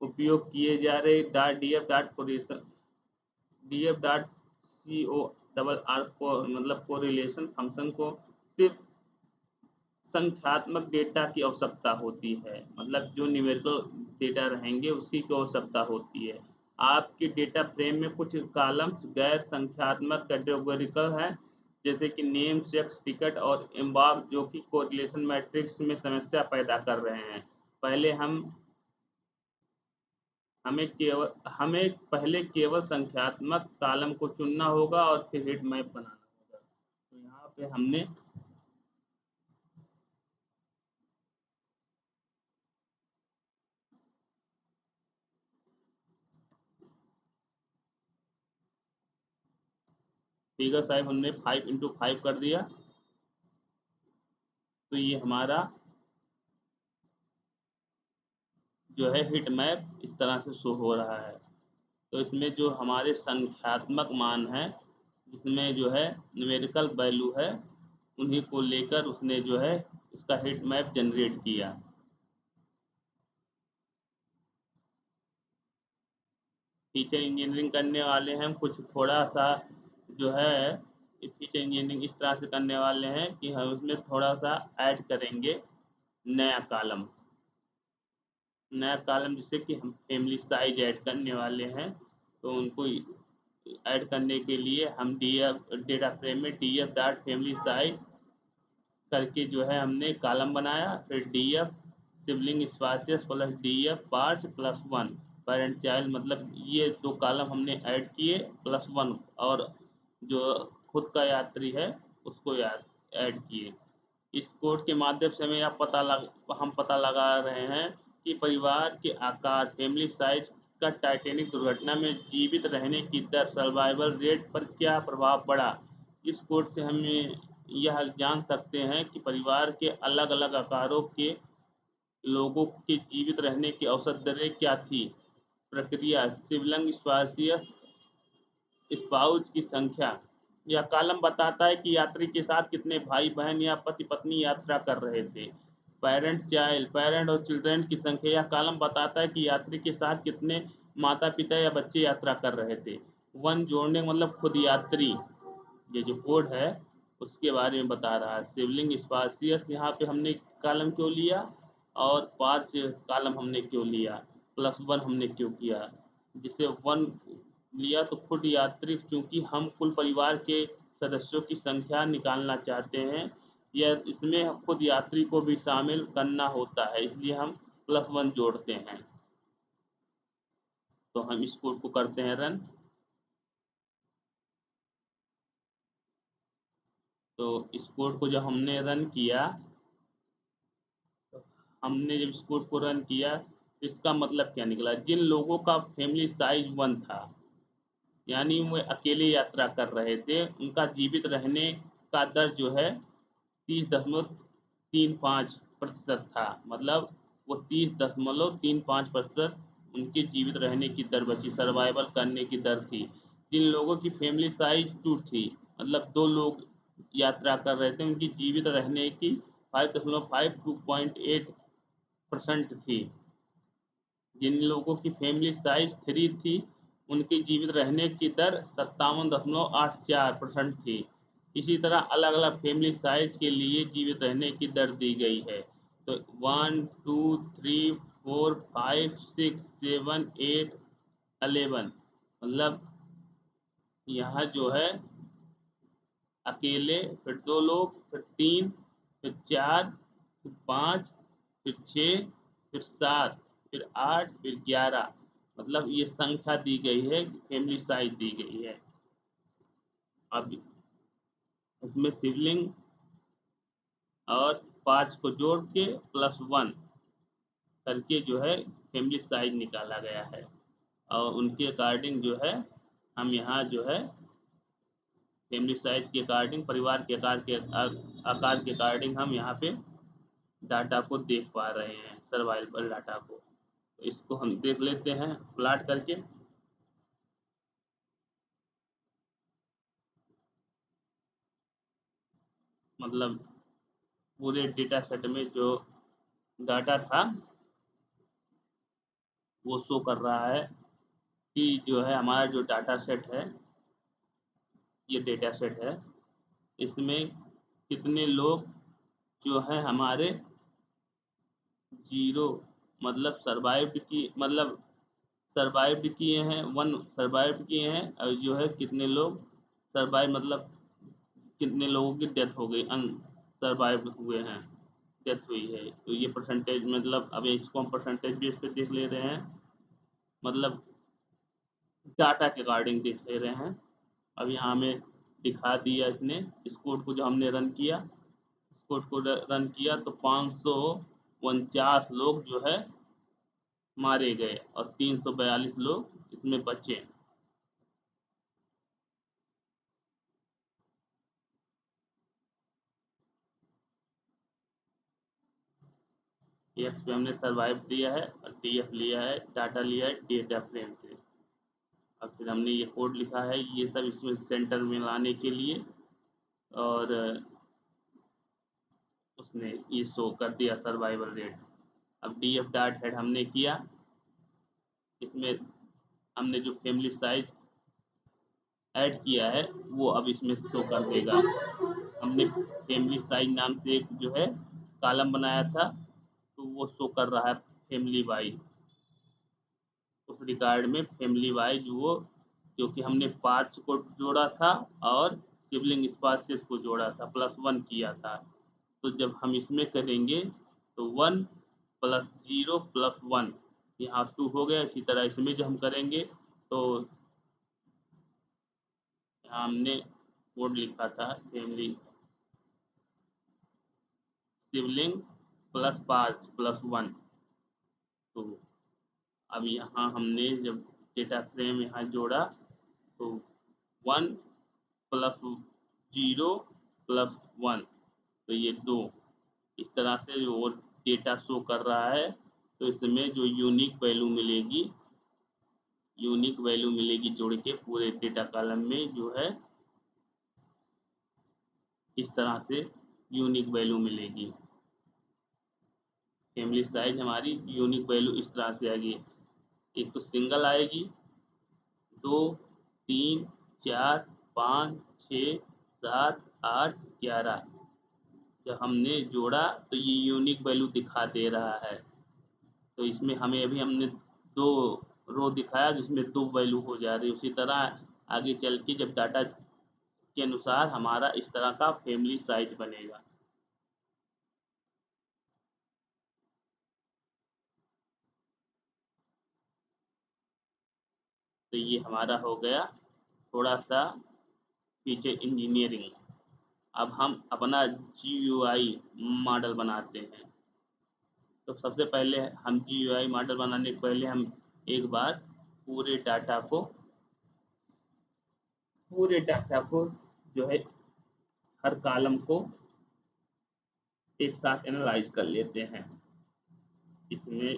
उपयोग किए जा रहे D F dot correlation, D F dot C O double R को मतलब कोरिलेशन फंक्शन को सिर्फ संख्यात्मक डेटा की आवश्यकता होती है, मतलब जो न्यूमेरिकल डेटा रहेंगे उसकी की आवश्यकता होती है। आपके डेटा फ्रेम में कुछ कॉलम्स गैर संख्यात्मक कैटेगोरिकल हैं, जैसे कि नेम, सेक्स, टिकट और एम्बार्क, जो कि कोरिलेशन मैट्रिक्स में समस्या पैदा कर रहे हैं। पहले हमें पहले केवल संख्यात्मक कॉलम को चुनना होगा और फिर हीट मैप बनाना होगा। तो यहाँ पे हमने फिगर साइज हमने 5x5 कर दिया। तो ये हमारा जो है हीट मैप इस तरह से शो हो रहा है। तो इसमें जो हमारे संख्यात्मक मान है, जिसमें जो है न्यूमेरिकल वैल्यू है, उन्हीं को लेकर उसने जो है इसका हीट मैप जनरेट किया। फीचर इंजीनियरिंग करने वाले हैं कुछ थोड़ा सा जो है, फीचर इंजीनियरिंग इस तरह से करने वाले हैं कि हम उसमें थोड़ा सा ऐड करेंगे नया कॉलम, नया कॉलम जिससे कि हम फैमिली साइज ऐड करने वाले हैं। तो उनको ऐड करने के लिए हम डीएफ डेटा फ्रेम में डीएफ डॉट फैमिली साइज करके जो है हमने कॉलम बनाया, फिर DF sibling spices plus DF parts plus one parent child, मतलब ये दो कॉलम हमने ऐड किए प्लस वन, और जो खुद का यात्री है उसको याद ऐड किए। इस कोड के माध्यम से हम पता लगा रहे हैं कि परिवार के आकार फैमिली साइज का टाइटैनिक दुर्घटना में जीवित रहने की दर सर्वाइवल रेट पर क्या प्रभाव पड़ा। इस कोड से हम यह जान सकते हैं कि परिवार के अलग अलग आकारों के लोगों के जीवित रहने की औसत दरें क्या थी। प्रक्रिया सिबलिंग स्पाउस की संख्या, यह कॉलम बताता है कि यात्री के साथ कितने भाई बहन या पति पत्नी यात्रा कर रहे थे। पेरेंट और चिल्ड्रन की संख्या, यह कॉलम बताता है कि यात्री के साथ कितने माता पिता या बच्चे यात्रा कर रहे थे। वन जोड़ने मतलब खुद यात्री, ये जो कोड है उसके बारे में बता रहा है। सिबलिंग स्पासियस यहाँ पे हमने कॉलम क्यों लिया, और पार्स कॉलम हमने क्यों लिया, प्लस वन हमने क्यों किया। जिसे वन लिया तो खुद यात्री, क्योंकि हम कुल परिवार के सदस्यों की संख्या निकालना चाहते हैं, यह इसमें खुद यात्री को भी शामिल करना होता है, इसलिए हम प्लस वन जोड़ते हैं। तो हम इस कोड को करते हैं रन। तो इस कोड को जब हमने रन किया, हमने जब इस कोड को रन किया तो इसका मतलब क्या निकला, जिन लोगों का फैमिली साइज वन था, यानी वे अकेले यात्रा कर रहे थे, उनका जीवित रहने का दर जो है 30.35% था। मतलब वो 30.35% उनके जीवित रहने की दर बची, सर्वाइवल करने की दर थी। जिन लोगों की फैमिली साइज टू थी, मतलब दो लोग यात्रा कर रहे थे, उनकी जीवित रहने की 5.52% थी। जिन लोगों की फैमिली साइज थ्री थी, उनकी जीवित रहने की दर 57.84% थी। इसी तरह अलग अलग फैमिली साइज के लिए जीवित रहने की दर दी गई है। तो 1 2 3 4 5 6 7 8 11, मतलब यहाँ जो है अकेले, फिर दो लोग, फिर तीन, फिर चार, फिर पाँच, फिर छः, फिर सात, फिर आठ, फिर 11, मतलब ये संख्या दी गई है, फैमिली साइज दी गई है। अब इसमें सिबलिंग और पाँच को जोड़ के प्लस वन करके जो है फैमिली साइज निकाला गया है, और उनके अकॉर्डिंग जो है हम यहाँ जो है फैमिली साइज के अकॉर्डिंग, परिवार के आकार के अकॉर्डिंग हम यहाँ पे डाटा को देख पा रहे हैं, सर्वाइवल डाटा को। तो इसको हम देख लेते हैं प्लॉट करके। मतलब पूरे डेटा सेट में जो डाटा था वो शो कर रहा है कि जो है हमारा जो डाटा सेट है, ये डेटा सेट है, इसमें कितने लोग जो है हमारे जीरो, मतलब सर्वाइव्ड किए हैं, वन सर्वाइव्ड किए हैं, और जो है कितने लोग सर्वाइव, मतलब कितने लोगों की डेथ हो गई, अनसर्वाइव्ड हुए हैं, डेथ हुई है। तो ये परसेंटेज, मतलब अब इसको हम परसेंटेज बेस पे देख ले रहे हैं, मतलब डाटा के अकॉर्डिंग देख ले रहे हैं। अब यहाँ हमें दिखा दिया इसने, इस कोड को जो हमने रन किया, इस कोड को रन किया तो 549 लोग जो है मारे गए, और 342 लोग इसमें बचे। एक्स पे हमने सर्वाइव दिया है, और डीएफ लिया है, डाटा लिया है डेटा फ्रेम से। और फिर हमने ये कोड लिखा है, ये सब इसमें सेंटर में लाने के लिए, और उसने ये शो कर दिया सर्वाइवल रेट। अब डी एफ डाट हेड हमने किया, इसमें हमने जो फैमिली साइज ऐड किया है वो अब इसमें शो कर देगा। हमने फैमिली साइज नाम से एक जो है कॉलम बनाया था, तो वो शो कर रहा है फैमिली वाइज, उस रिकॉर्ड में फैमिली वाइज वो क्योंकि हमने पार्ट्स को जोड़ा था और सिबलिंग स्पाइसेस को जोड़ा था, +1 किया था। तो जब हम इसमें करेंगे तो 1 + 0 + 1 यहाँ 2 हो गया। इसी तरह इसमें जो हम करेंगे तो यहाँ हमने कोड लिखा था फैमिली सिबलिंग प्लस पार्ट्स +1। तो अब यहाँ हमने जब डेटा फ्रेम यहाँ जोड़ा तो 1 + 0 + 1 तो ये 2। इस तरह से वो डेटा शो कर रहा है। तो इसमें जो यूनिक वैल्यू मिलेगी जोड़ के पूरे डेटा कॉलम में जो है इस तरह से यूनिक वैल्यू मिलेगी। फैमिली साइज हमारी यूनिक वैल्यू इस तरह से आएगी। एक तो सिंगल आएगी, 2 3 4 5 6 7 8 11। जब हमने जोड़ा तो ये यूनिक वैल्यू दिखा दे रहा है। तो इसमें हमें अभी हमने 2 रो दिखाया जिसमें 2 वैल्यू हो जा रही है। उसी तरह आगे चल के जब डाटा के अनुसार हमारा इस तरह का फैमिली साइज बनेगा। तो ये हमारा हो गया थोड़ा सा फीचर इंजीनियरिंग। अब हम अपना GUI मॉडल बनाते हैं। तो सबसे पहले हम GUI मॉडल बनाने के पहले हम एक बार पूरे डाटा को जो है हर कॉलम को एक साथ एनालाइज कर लेते हैं। इसमें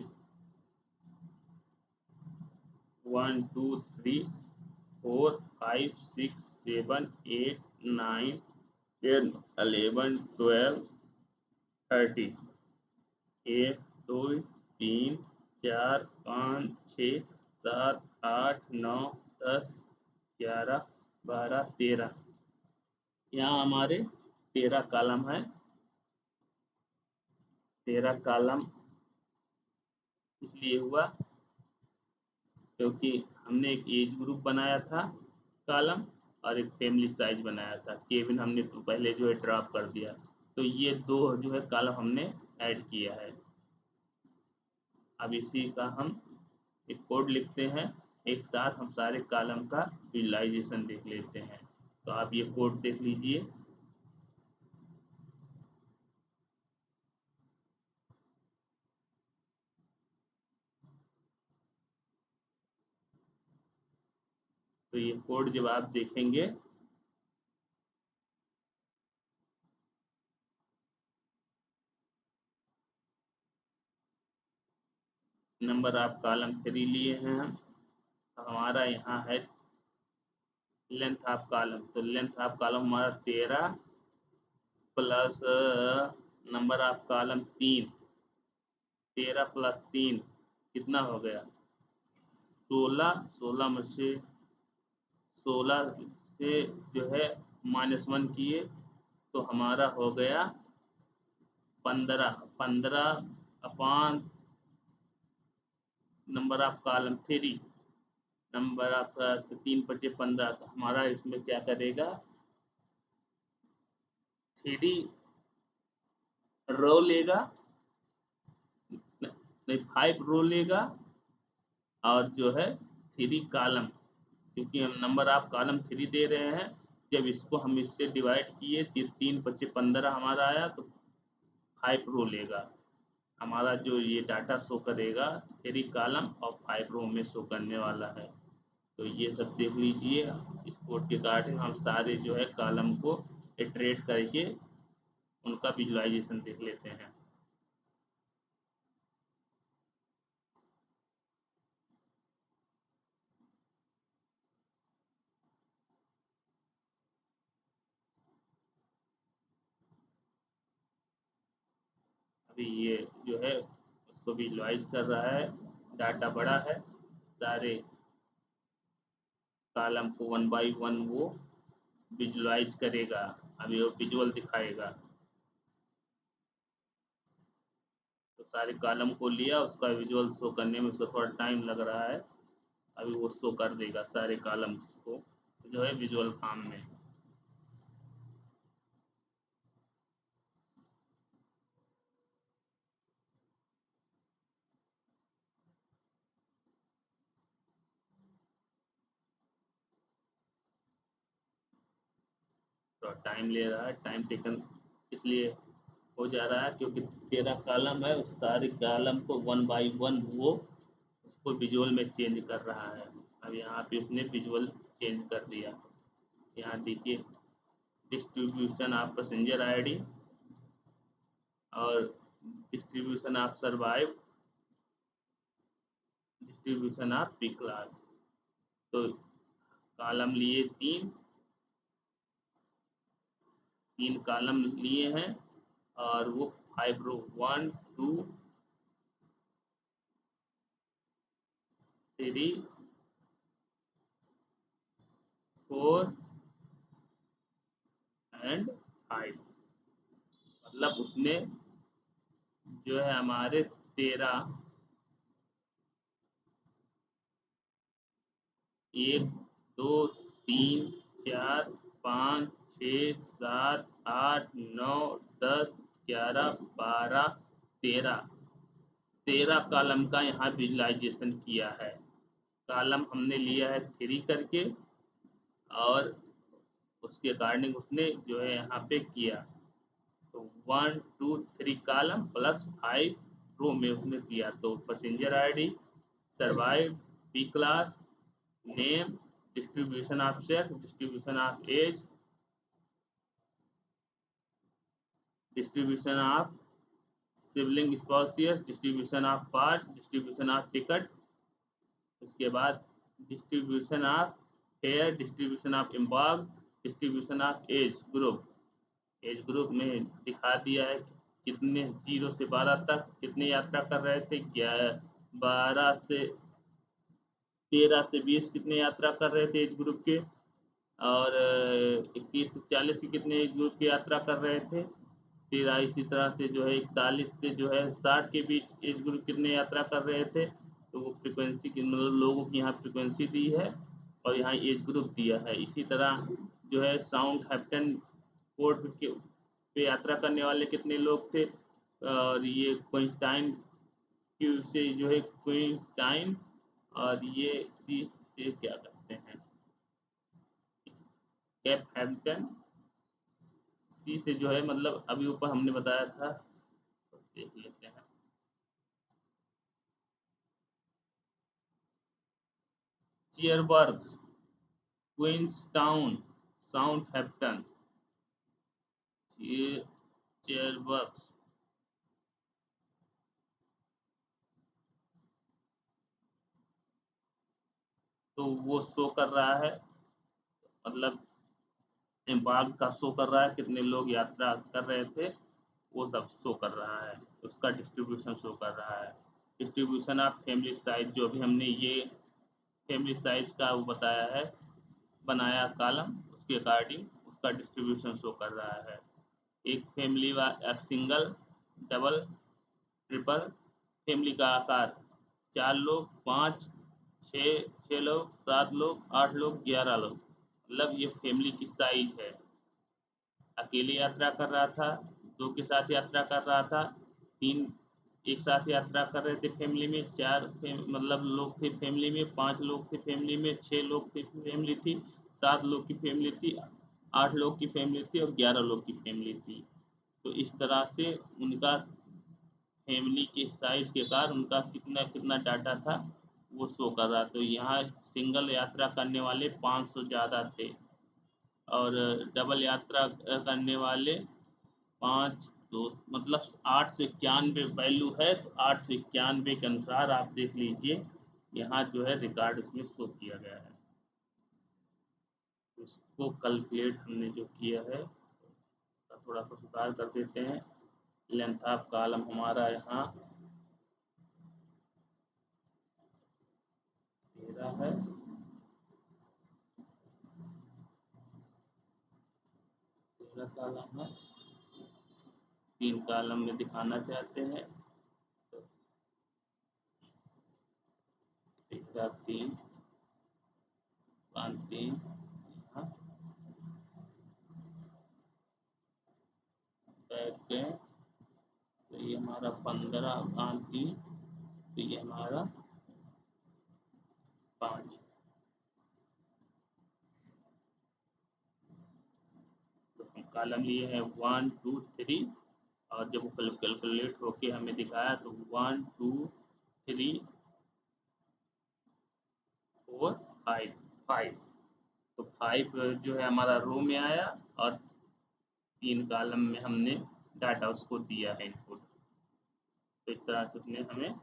1 2 3 4 5 6 7 8 9 10 11 12 13 1 2 3 4 5 6 7 8 9 10 11 12 13। यहाँ हमारे 13 कॉलम है। 13 कॉलम इसलिए हुआ क्योंकि हमने एक एज ग्रुप बनाया था कॉलम और एक फैमिली साइज बनाया था। केबिन हमने तो पहले जो है ड्रॉप कर दिया। तो ये 2 जो है कॉलम हमने ऐड किया है। अब इसी का हम एक कोड लिखते हैं। एक साथ हम सारे कॉलम का विजुअलाइजेशन देख लेते हैं। तो आप ये कोड देख लीजिए। तो ये कोड जब आप देखेंगे नंबर ऑफ कॉलम 3 लिए हैं हम। तो हमारा यहाँ है लेंथ ऑफ कॉलम। तो लेंथ ऑफ कॉलम हमारा 13 प्लस नंबर ऑफ कॉलम 3। 13 + 3 कितना हो गया? 16। 16 में से 16 से जो है -1 किए तो हमारा हो गया 15। 15 upon number of column 3। Number of 3 बचे 15। तो हमारा इसमें क्या करेगा? 3 रो लेगा, नहीं 5 रो लेगा और जो है 3 कॉलम। क्योंकि हम नंबर ऑफ कॉलम 3 दे रहे हैं। जब इसको हम इससे डिवाइड किए 3 बचे 15 हमारा आया तो 5 रो लेगा। हमारा जो ये डाटा शो करेगा 3 कॉलम और 5 रो में शो करने वाला है। तो ये सब देख लीजिए। इस कोड के अकॉर्डिंग हम सारे जो है कॉलम को इटरेट करके उनका विजुअलाइजेशन देख लेते हैं। अभी ये जो है उसको विजुअलाइज कर रहा है। डाटा बड़ा है, सारे कॉलम को 1 बाय 1 वो विजुअलाइज करेगा। अभी वो विजुअल दिखाएगा। तो सारे कॉलम को लिया, उसका विजुअल शो करने में उसको थोड़ा टाइम लग रहा है। अभी वो शो कर देगा सारे कॉलम्स को जो है विजुअल फॉर्म में। तो टाइम ले रहा है, टाइम टेकन इसलिए हो जा रहा है क्योंकि 13 कॉलम है, उस सारे कॉलम को वन बाय वन वो उसको विजुअल में चेंज कर रहा है। अब यहाँ पे उसने विजुअल चेंज कर दिया। यहाँ देखिए डिस्ट्रीब्यूशन ऑफ पैसेंजर आईडी और distribution of survive, distribution of P class. तो कॉलम लिए तीन कॉलम लिए हैं और वो 5 रो 1 2 3 4 एंड 5। मतलब उसने जो है हमारे 13 1 2 3 4 5 6 7 8 9 10 11 12 13 कॉलम का यहाँ विजुलाइजेशन किया है। कॉलम हमने लिया है 3 करके और उसके अकॉर्डिंग उसने जो है यहाँ पे किया। तो 1 2 3 कॉलम प्लस 5 रो में उसने किया। तो passenger ID, survive, P class, name, distribution of sex, distribution of age, distribution of sibling spouses, distribution of parch, distribution of ticket, उसके बाद distribution of fare, distribution of embark, distribution of age group. Age group में दिखा दिया है कितने 0 से 12 तक कितने यात्रा कर रहे थे, 12 से 13 से 20 कितने यात्रा कर रहे थे एज ग्रुप के, और 21 से 40 की कितने एज ग्रुप की यात्रा कर रहे थे। 13 इसी तरह से जो है 41 से जो है 60 के बीच एज ग्रुप कितने यात्रा कर रहे थे। तो वो फ्रिक्वेंसी की मतलब लोगों की यहाँ फ्रिक्वेंसी दी है और यहाँ एज ग्रुप दिया है। इसी तरह जो है साउंड हैप्टन पोर्ट पे यात्रा करने वाले कितने लोग थे, और ये क्विंस्टाइन क्यू से जो है क्विंस्टाइन, और ये सी से क्या करते हैं कैप हैम्पटन, सी से जो है मतलब अभी ऊपर हमने बताया था, तो देख लेते हैं। चेयरबर्ग्स, क्वींसटाउन, साउथहैम्पटन, चेयरबर्ग्स, तो वो शो कर रहा है मतलब एम्बार्ग का शो कर रहा है कितने लोग यात्रा कर रहे थे, वो सब शो कर रहा है, उसका डिस्ट्रीब्यूशन शो कर रहा है। डिस्ट्रीब्यूशन ऑफ फैमिली साइज, जो भी हमने ये फैमिली साइज का वो बताया है बनाया कॉलम, उसके अकॉर्डिंग उसका डिस्ट्रीब्यूशन शो कर रहा है। एक फैमिली एक सिंगल, डबल, ट्रिपल फैमिली का आकार 4 लोग, 5, 6, 6 लोग, 7 लोग, 8 लोग, 11 लोग, मतलब ये फैमिली की साइज है। अकेले यात्रा कर रहा था, दो के साथ यात्रा कर रहा था, तीन एक साथ यात्रा कर रहे थे फैमिली में, मतलब लोग थे फैमिली में, 5 लोग थे फैमिली में, 6 लोग थे फैमिली थी, 7 लोग की फैमिली थी, 8 लोग की फैमिली थी और 11 लोग की फैमिली थी। तो इस तरह से उनका फैमिली के साइज के कारण उनका कितना कितना डाटा था वो शो कर रहा। तो यहाँ सिंगल यात्रा करने वाले 500 ज़्यादा थे और डबल यात्रा करने वाले 5, तो मतलब 891 वैल्यू है। तो 891 के अनुसार आप देख लीजिए यहाँ जो है रिकॉर्ड इसमें शो किया गया है। इसको कैलकुलेट हमने जो किया है थोड़ा सा सुधार कर देते हैं। लेंथ ऑफ कॉलम हमारा यहाँ 13 है, 13 कॉलम है, 3 कॉलम में दिखाना चाहते हैं तो 13 3 3 यहाँ बैठ गए, तो ये हमारा 15 तो ये हमारा 5। तो हम कॉलम लिए हैं 1 2 3, और जब वो कैलकुलेट होके हमें दिखाया तो 1 2 3 4 5 5। तो 5 जो है हमारा रो में आया, और 3 कॉलम में हमने डाटा उसको दिया है इनपुट। तो इस तरह से उसने हमें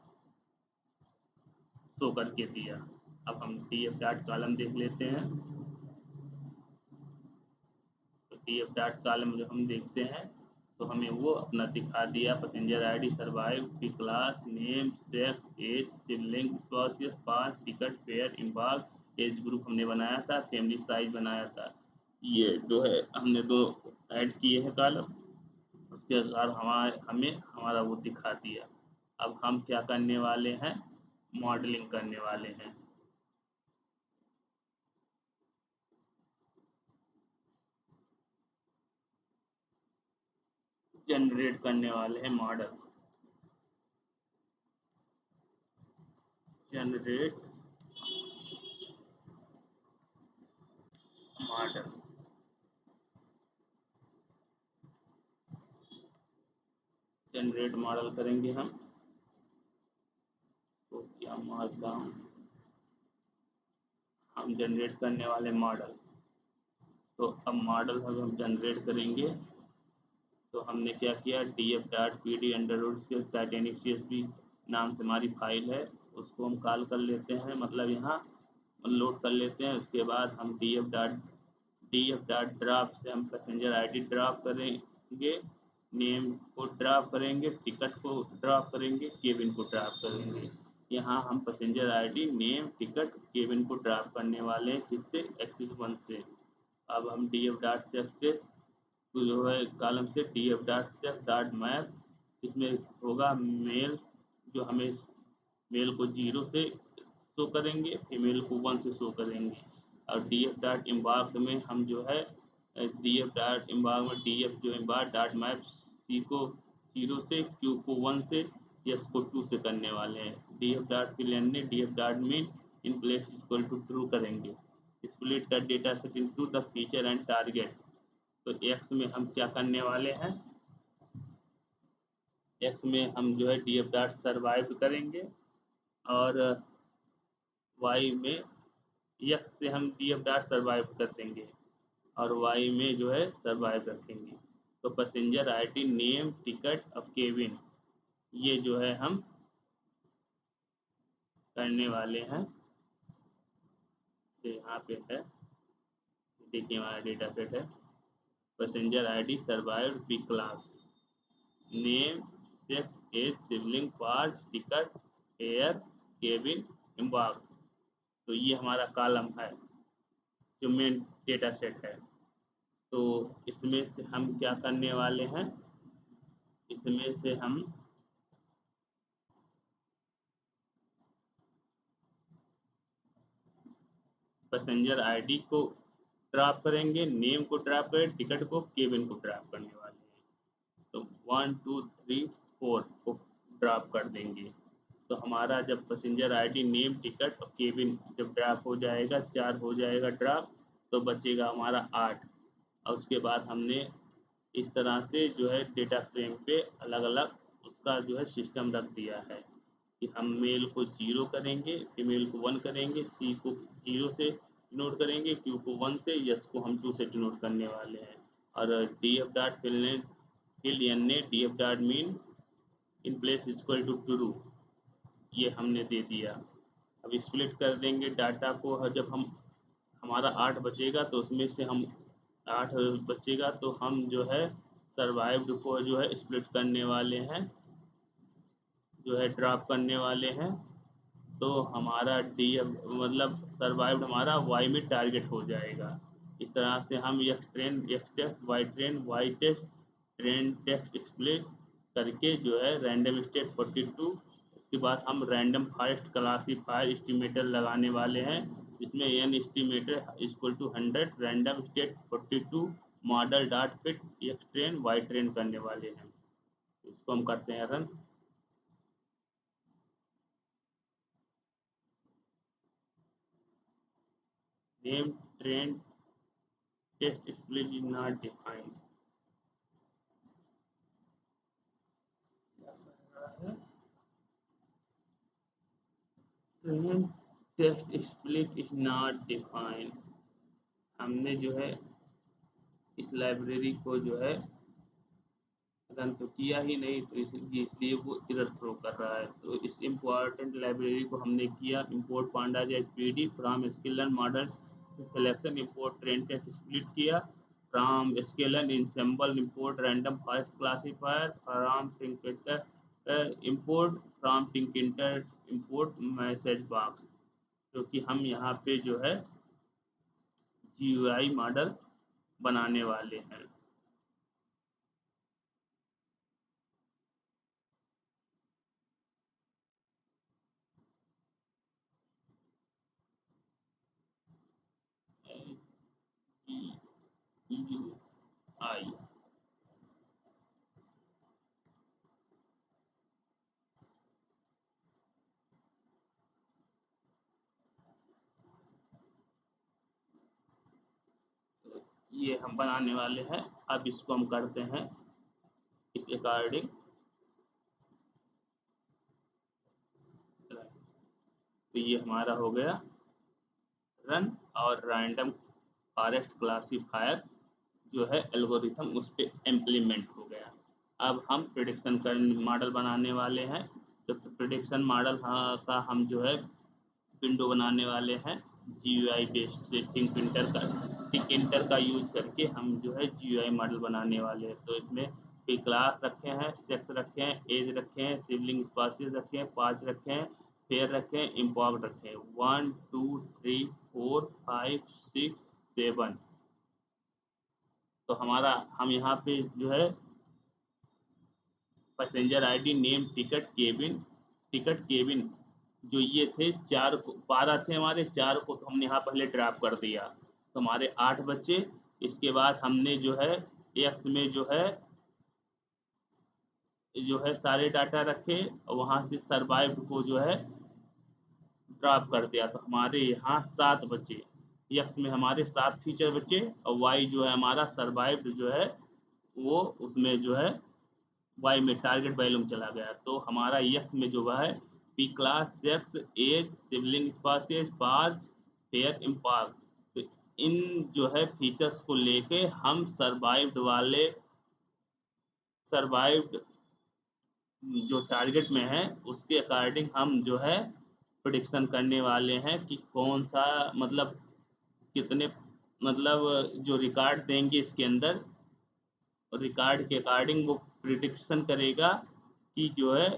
शो करके दिया। अब हम डी एफ डॉट कॉलम देख लेते हैं। तो डी एफ डॉट कॉलम जो हम देखते हैं, तो हमें वो अपना दिखा दिया, passenger ID, survive, P class, name, sex, age, sibling, spouse, 5, ticket, fare, embark, age group हमने बनाया था, फैमिली साइज बनाया था। ये जो है हमने दो ऐड किए हैं कॉलम, उसके अनुसार हमें हमारा वो दिखा दिया। अब हम क्या करने वाले हैं, मॉडलिंग करने वाले हैं, जनरेट करने वाले हैं model. Generate model, generate model करेंगे हम। तो क्या मॉडल हम जनरेट करने वाले मॉडल। तो अब मॉडल हम जनरेट करेंगे। तो हमने क्या किया, D F dot P D under Titanic C S B नाम से हमारी फाइल है, उसको हम कॉल कर लेते हैं, मतलब यहाँ लोड कर लेते हैं। उसके बाद हम डी एफ डॉट ड्रॉप से हम पैसेंजर आईडी ड्रॉप करेंगे, नेम को ड्रॉप करेंगे, टिकट को ड्रॉप करेंगे, केबिन को ड्रॉप करेंगे। यहाँ हम passenger ID, name, ticket, cabin को ड्रॉप करने वाले हैं, किससे, एक्सिस 1 से। अब हम डी एफ डॉट से तो जो है कॉलम से D F dot safe dot map, इसमें होगा मेल, जो हमें मेल को 0 से शो करेंगे, फीमेल को 1 से शो करेंगे। और डी एफ डॉट इम्बार्क में हम जो है डी एफ डॉट इम्बार्क में डी एफ जो इम्बार्क डॉट मैप सी को 0 से, क्यू को 1 से, एस को 2 से करने वाले हैं। डी एफ डॉट फिलन ने D F dot mean in place equal to true करेंगे। स्प्लिट का data set into the feature and target. तो एक्स में हम क्या करने वाले हैं, एक्स में हम जो है डी एफ डॉट सर्वाइव करेंगे, और वाई में एक्स से हम डी एफ डॉट सर्वाइव कर देंगे, और वाई में जो है सर्वाइव रखेंगे। तो पैसेंजर आईडी, नेम, टिकट और केबिन, ये जो है हम करने वाले हैं। से यहाँ पे है, देखिए हमारा डेटा सेट है, passenger ID, survive, P class, name, sex, age, sibling, parch, ticket, air, cabin, embark. तो ये हमारा कॉलम है, जो मेन डेटा सेट है। तो इसमें से हम क्या करने वाले हैं, इसमें से हम पैसेंजर आईडी को ड्रॉप करेंगे, नेम को ड्रॉप करें, टिकट को, केबिन को ड्रॉप करने वाले हैं। तो 1 2 3 4 को ड्रॉप कर देंगे। तो हमारा जब पैसेंजर आईडी, नेम, टिकट और केबिन जब ड्रॉप हो जाएगा, 4 हो जाएगा ड्रॉप, तो बचेगा हमारा 8। और उसके बाद हमने इस तरह से जो है डेटा फ्रेम पे अलग अलग उसका जो है सिस्टम रख दिया है, कि हम मेल को 0 करेंगे, फीमेल को 1 करेंगे, सी को 0 से डिनोट करेंगे, क्यू को 1 से, यस को हम 2 से डिनोट करने वाले हैं। और D F dot fill N ने D F dot mean in place equal to true, ये हमने दे दिया। अब स्प्लिट कर देंगे डाटा को, और जब हम हमारा 8 बचेगा, तो उसमें से हम 8 बचेगा, तो हम जो है सर्वाइव्ड को जो है स्प्लिट करने वाले हैं, जो है ड्रॉप करने वाले हैं। तो हमारा डी मतलब सर्वाइव्ड हमारा वाई में टारगेट हो जाएगा। इस तरह से हम X train, X test, Y test, train test split करके जो है रैंडम स्टेट 42, उसके बाद हम रैंडम फॉरेस्ट क्लासीफायर एस्टिमेटर लगाने वाले हैं, इसमें N estimated equal to 100, random state 42, model dot fit X train Y train करने वाले हैं। इसको हम करते हैं run. Name train test split is not defined. Train test split is not defined. हमने जो है इस लाइब्रेरी को जो है रन तो किया ही नहीं, तो इसलिए वो एरर थ्रो कर रहा है। तो इस इम्पोर्टेंट लाइब्रेरी को हमने किया import pandas HPD from sklearn model selection, import train test split किया from sklearn ensemble, import random forest classifier from tkinter, import from tkinter, import message box, क्योंकि हम यहाँ पे जो है जीयूआई मॉडल बनाने वाले हैं। जीयूआई ये हम बनाने वाले हैं। अब इसको हम करते हैं इस अकॉर्डिंग। तो ये हमारा हो गया रन, और रैंडम फॉरेस्ट क्लासीफायर जो है एल्गोरिथम उस पर इम्प्लीमेंट हो गया। अब हम प्रिडिक्शन का मॉडल बनाने वाले हैं। तो प्रिडिक्शन मॉडल का हम जो है विंडो बनाने वाले हैं जीयूआई बेस्ड से टिक इंटर का यूज करके हम जो है जीयूआई मॉडल बनाने वाले हैं। तो इसमें कोई क्लास रखे हैं, सेक्स रखे हैं, एज रखे हैं, सिबलिंग स्पासिस रखे हैं, पाँच रखे हैं, पेयर रखे हैं, इम्पॉक्ट रखे हैं, 1 2 3 4 5 6 7। तो हमारा हम यहाँ पे जो है passenger ID, name, ticket cabin जो ये थे चार 12 थे हमारे, चार को तो हमने यहाँ पहले ड्रॉप कर दिया, तो हमारे 8 बच्चे। इसके बाद हमने जो है एक्स में जो है सारे डाटा रखे, और वहाँ से सर्वाइव को जो है ड्रॉप कर दिया, तो हमारे यहाँ 7 बचे। यक्स में हमारे 7 फीचर बचे, और वाई जो है हमारा सर्वाइव जो है वो उसमें जो है वाई में टारगेट वैल्यू में चला गया। तो हमारा यक्स में जो है P class, sex, age, sibling spouses, parch, fare, embark, तो इन जो है फीचर्स को लेके हम सर्वाइव्ड जो टारगेट में है उसके अकॉर्डिंग हम जो है प्रिडिक्शन करने वाले हैं कि कौन सा मतलब कितने मतलब जो रिकॉर्ड देंगे इसके अंदर, रिकॉर्ड के अकॉर्डिंग वो प्रिडिक्शन करेगा कि जो है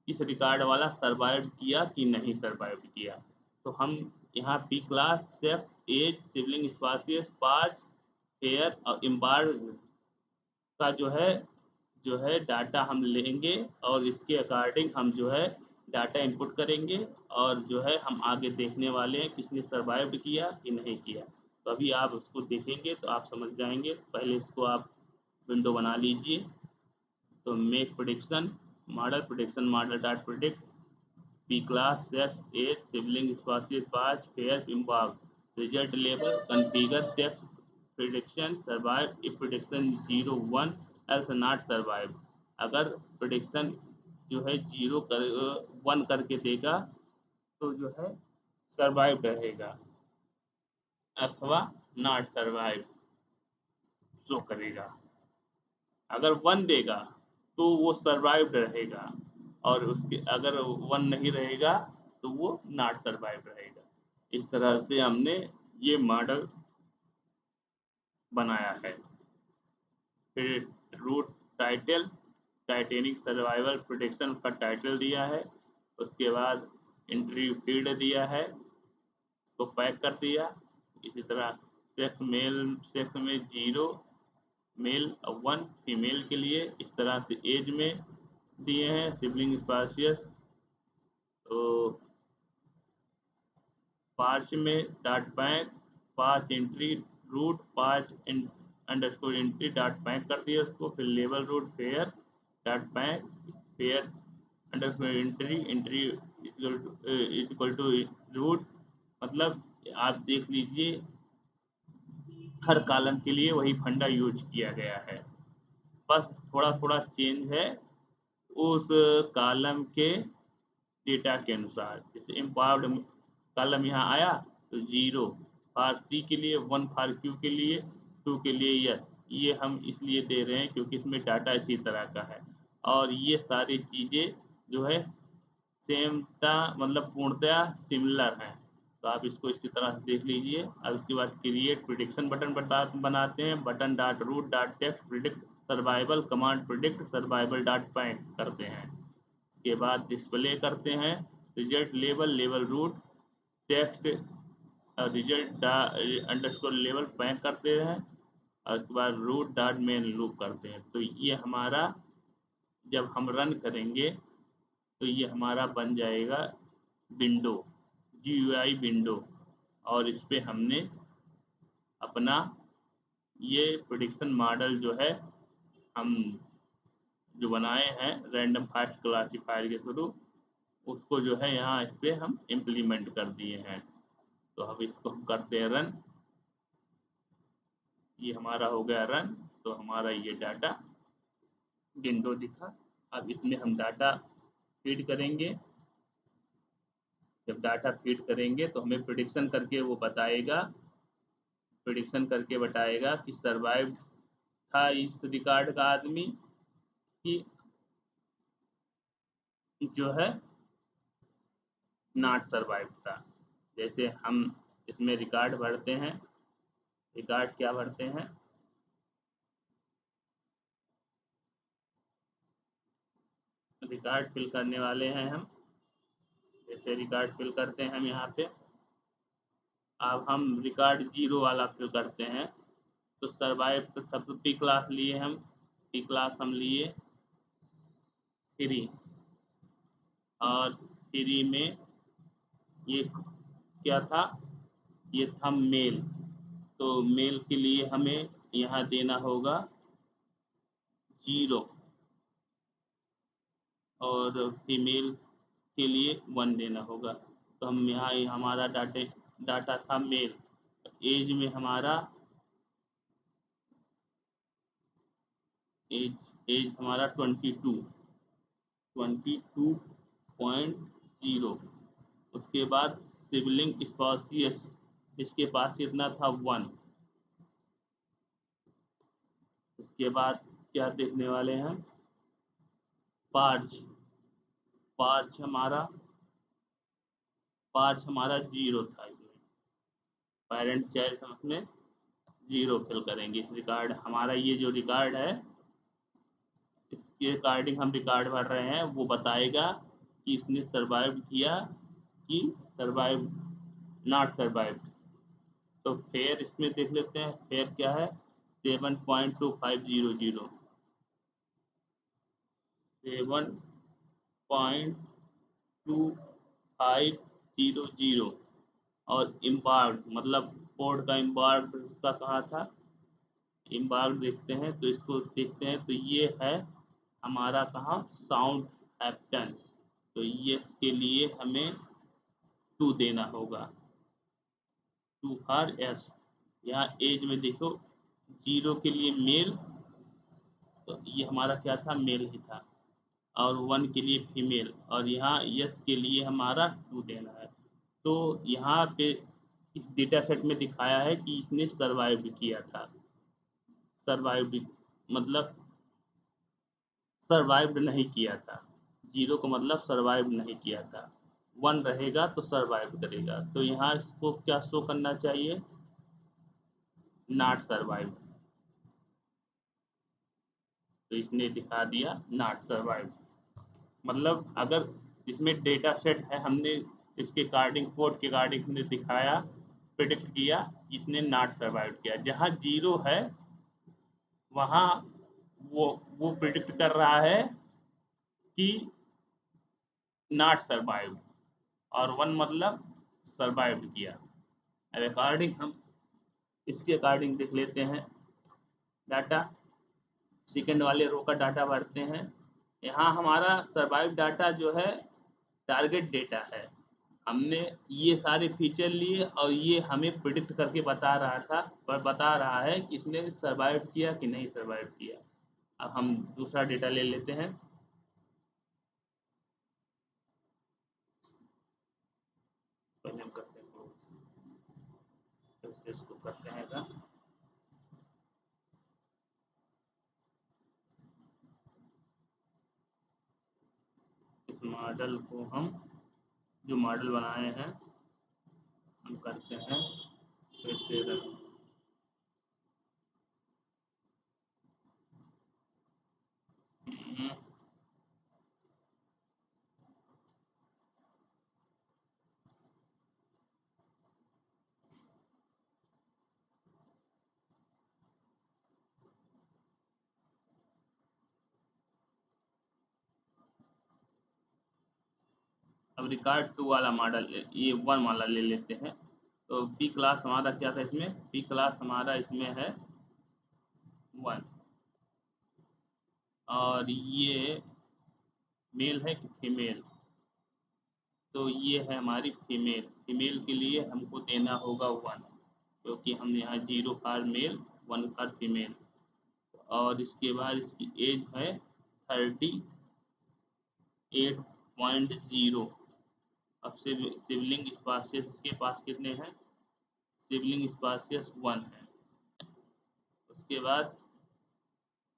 इस रिकॉर्ड वाला सरवाइव किया कि नहीं सरवाइव किया। तो हम यहाँ P class, sex, age, sibling spouses, parch, fare और इम्बार्ड का जो है डाटा हम लेंगे, और इसके अकॉर्डिंग हम जो है डाटा इनपुट करेंगे, और जो है हम आगे देखने वाले हैं किसने सर्वाइव किया कि नहीं किया। तो अभी आप उसको देखेंगे तो आप समझ जाएंगे। पहले इसको आप विंडो बना लीजिए। तो make prediction model dot predict P class, sex, age, sibling spouses, parch, fare, embark, result label, configure text prediction survive if prediction 0 1 else not survive. अगर प्रिडिक्शन जो है 0 कर 1 करके देगा तो जो है सर्वाइव रहेगा, अथवा नॉट सर्वाइव शो करेगा। अगर 1 देगा तो वो सर्वाइव रहेगा, और उसके अगर 1 नहीं रहेगा तो वो नॉट सर्वाइव रहेगा। इस तरह से हमने ये मॉडल बनाया है। फिर root title, Titanic survival protection उसका टाइटल दिया है। उसके बाद इंटरव्यू फील्ड दिया है, उसको पैक कर दिया। इसी तरह सेक्स में 0 मेल और 1 फीमेल के लिए, इस तरह से एज में दिए हैं, सिबलिंग स्पासियस तो पार्च में dot bank parch entry root parch underscore entry dot bank कर दिया उसको, फिर लेवल root fare dot bank fare underscore entry entry is equal to root. मतलब आप देख लीजिए हर कॉलम के लिए वही फंडा यूज किया गया है, बस थोड़ा थोड़ा चेंज है उस कॉलम के डेटा के अनुसार। जैसे एम्पावर्ड कॉलम यहाँ आया तो 0 फॉर सी के लिए, 1 फॉर क्यू के लिए, 2 के लिए यस। ये हम इसलिए दे रहे हैं क्योंकि इसमें डाटा इसी तरह का है और ये सारी चीज़ें जो है सेमता मतलब पूर्णतया सिमिलर हैं। तो आप इसको इसी तरह से देख लीजिए। अब इसके बाद क्रिएट प्रिडिक्शन बटन बनाते हैं। Button dot root dot text predict survival command predict survival dot bank करते हैं। इसके बाद डिस्प्ले करते हैं result level level root text result underscore level bank करते हैं और उसके बाद रूट डॉट मेन लूप करते हैं। तो ये हमारा जब हम रन करेंगे तो ये हमारा बन जाएगा विंडो GUI विंडो और इस पर हमने अपना ये प्रेडिक्शन मॉडल जो है हम जो बनाए हैं रैंडम फास्ट क्लासीफायर के थ्रू उसको जो है यहाँ इस पर हम इम्प्लीमेंट कर दिए हैं। तो अब इसको हम करते हैं रन। ये हमारा हो गया रन। तो हमारा ये डाटा विंडो दिखा। अब इसमें हम डाटा फीड करेंगे। जब डाटा फीड करेंगे तो हमें प्रेडिक्शन करके वो बताएगा, प्रेडिक्शन करके बताएगा कि सर्वाइव था इस रिकॉर्ड का आदमी कि जो है नॉट सर्वाइव था। जैसे हम इसमें रिकॉर्ड भरते हैं। रिकॉर्ड क्या भरते हैं, रिकॉर्ड फिल करने वाले हैं हम। जैसे रिकॉर्ड फिल करते हैं हम यहाँ पे। अब हम रिकॉर्ड 0 वाला फिल करते हैं। तो सर्वाइव तो सब पी क्लास लिए हम, पी क्लास हम लिए 3 और 3 में ये क्या था, ये था मेल। तो मेल के लिए हमें यहाँ देना होगा 0 और फीमेल के लिए 1 देना होगा। तो हम यहाँ हमारा डाटा था मेल। एज में हमारा एज हमारा 22.0। उसके बाद सिबलिंग स्पॉसियस इसके पास कितना था 1। इसके बाद क्या देखने वाले हैं, पार्च पार्च हमारा 0 था। इसमें पेरेंट्स चाइल्ड हम उसमें 0 फिल करेंगे। इस रिकॉर्ड हमारा ये जो रिकॉर्ड है इसके अकॉर्डिंग हम रिकॉर्ड भर रहे हैं, वो बताएगा कि इसने सर्वाइव किया कि सर्वाइव नॉट सर्वाइव। तो फेयर इसमें देख लेते हैं, फेयर क्या है 7.2500 7.2500। और इम्बार्ड मतलब कोड का इम्बार्ड उसका कहाँ था, इम्बार्ड देखते हैं तो इसको देखते हैं तो ये है हमारा कहाँ साउंड हैप्टन। तो ये इसके लिए हमें 2 देना होगा, 2 फॉर एस। यहाँ एज में देखो 0 के लिए मेल, तो ये हमारा क्या था मेल ही था और 1 के लिए फीमेल और यहाँ यस के लिए हमारा 2 देना है। तो यहाँ पे इस डेटा सेट में दिखाया है कि इसने सर्वाइव किया था। सर्वाइव मतलब सर्वाइव नहीं किया था, 0 का मतलब सर्वाइव नहीं किया था, 1 रहेगा तो सर्वाइव करेगा। तो यहाँ इसको क्या शो करना चाहिए, नॉट सर्वाइव। तो इसने दिखा दिया नॉट सर्वाइव। मतलब अगर इसमें डेटा सेट है हमने इसके अकॉर्डिंग कोड के अकॉर्डिंग हमने दिखाया प्रिडिक्ट किया इसने नॉट सर्वाइव किया। जहाँ 0 है वहाँ वो प्रिडिक्ट कर रहा है कि नॉट सर्वाइव और 1 मतलब सर्वाइव किया। अब अकॉर्डिंग हम इसके अकॉर्डिंग देख लेते हैं डाटा। सेकेंड वाले रो का डाटा भरते हैं। यहाँ हमारा सर्वाइव डाटा जो है टारगेट डेटा है। हमने ये सारे फीचर लिए और ये हमें प्रिडिक्ट करके बता रहा था, पर बता रहा है कि इसने सर्वाइव किया कि नहीं सर्वाइव किया। अब हम दूसरा डेटा ले लेते हैं। पहले हम करते हैं तो इसको करते हैं का इस मॉडल को हम जो मॉडल बनाए हैं हम करते हैं फिर से रन। अब रिकॉर्ड 2 वाला मॉडल, ये 1 वाला ले लेते हैं। तो पी क्लास हमारा क्या था इसमें, पी क्लास हमारा इसमें है 1 और ये मेल है कि फीमेल, तो ये है हमारी फीमेल। फीमेल के लिए हमको देना होगा 1 क्योंकि हमने यहाँ 0 फॉर मेल 1 फॉर फीमेल। और इसके बाद इसकी एज है 38.0। अब सिबलिंग स्पासियस इसके पास कितने हैं, सिबलिंग स्पासियस 1 है। उसके बाद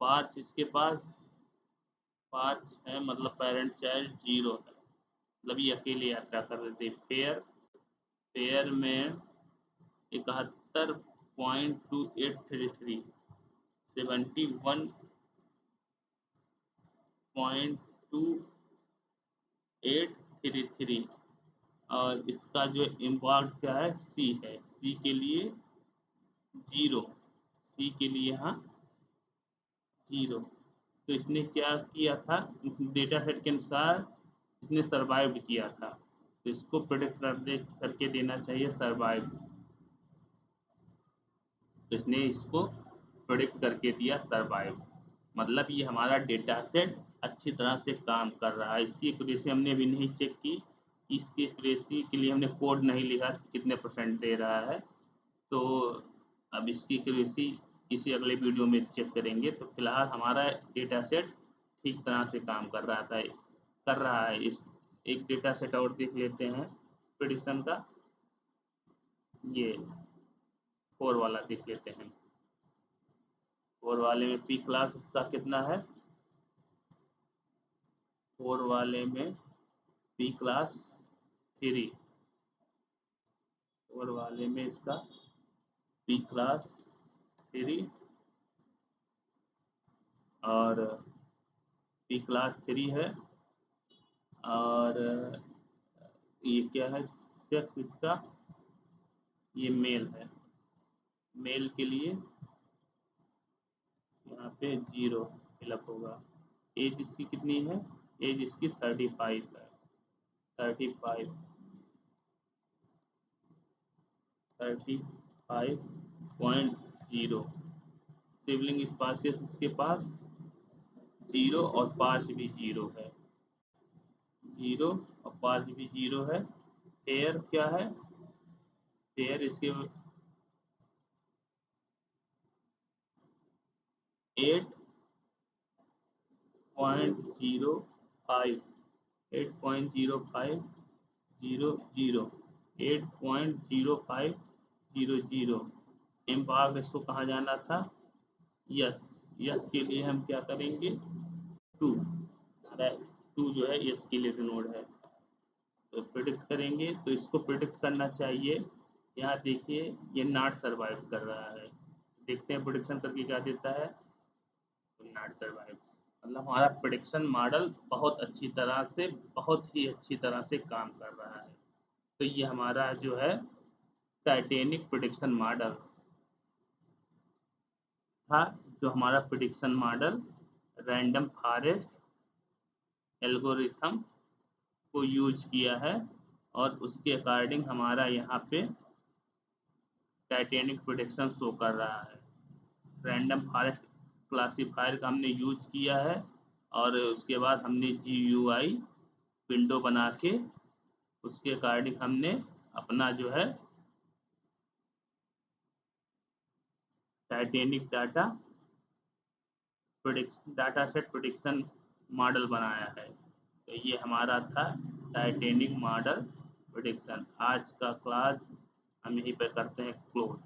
पार्ट्स इसके पास पार्ट्स है मतलब पेरेंट चाइल्ड 0 है, मतलब ये अकेले यात्रा कर रहे थे। पेयर पेयर में 71.2833 71.2833। और इसका जो इम्पॉर्ट क्या है, सी है, सी के लिए 0, सी के लिए यहाँ 0। तो इसने क्या किया था, इस डेटा सेट के अनुसार इसने सर्वाइव किया था, तो इसको प्रिडिक्ट करके देना चाहिए सर्वाइव। तो इसने इसको प्रिडिक्ट करके दिया सर्वाइव, मतलब ये हमारा डेटा सेट अच्छी तरह से काम कर रहा है। इसकी एक्यूरेसी हमने अभी नहीं चेक की, इसकी एक्यूरेसी के लिए हमने कोड नहीं लिखा कितने परसेंट दे रहा है। तो अब इसकी एक्यूरेसी किसी अगले वीडियो में चेक करेंगे। तो फिलहाल हमारा डेटा सेट ठीक तरह से काम कर रहा है। इस एक डेटा सेट और देख लेते हैं प्रेडिक्शन का, ये 4 वाला देख लेते हैं। 4 वाले में पी क्लास इसका कितना है, 4 वाले में पी क्लास 3, 4 वाले में इसका पी क्लास 3 और पी क्लास 3 है। और ये क्या है, सेक्स इसका, ये मेल है। मेल के लिए यहाँ पे 0 फिलअप होगा। एज इसकी कितनी है, एज इसकी 35 है, 35 35.0। सिबलिंग स्पासियस इसके पास 0 और पार्स भी 0 है, 0 और पार्स भी 0 है। पेयर क्या है, पेयर इसके 8.05 8.0500 8.0500। इम्पाक्ट इसको कहाँ जाना था, यस, यस के लिए हम क्या करेंगे 2, 2 जो है यस के लिए डिनोड है। तो प्रिडिक्ट करेंगे, तो इसको प्रिडिक्ट करना चाहिए। यहाँ देखिए ये नॉट सर्वाइव कर रहा है, देखते हैं प्रिडिक्शन करके क्या देता है, तो नॉट सर्वाइव। मतलब हमारा प्रिडिक्शन मॉडल बहुत अच्छी तरह से, बहुत ही अच्छी तरह से काम कर रहा है। तो ये हमारा जो है टाइटेनिक प्रिडिक्शन मॉडल था, जो हमारा prediction model random forest algorithm को यूज किया है और उसके अकॉर्डिंग हमारा यहाँ पे टाइटेनिक प्रेडिक्शन शो कर रहा है। रैंडम फॉरेस्ट क्लासीफायर का हमने यूज किया है और उसके बाद हमने GUI विंडो बना के उसके अकॉर्डिंग हमने अपना जो है Titanic data set prediction model बनाया है। तो ये हमारा था टाइटेनिक मॉडल प्रेडिक्शन। आज का क्लास हम यहीं पर करते हैं close.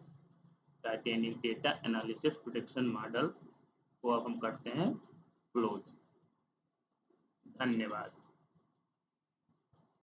Titanic data analysis prediction model को अब हम करते हैं क्लोज। धन्यवाद।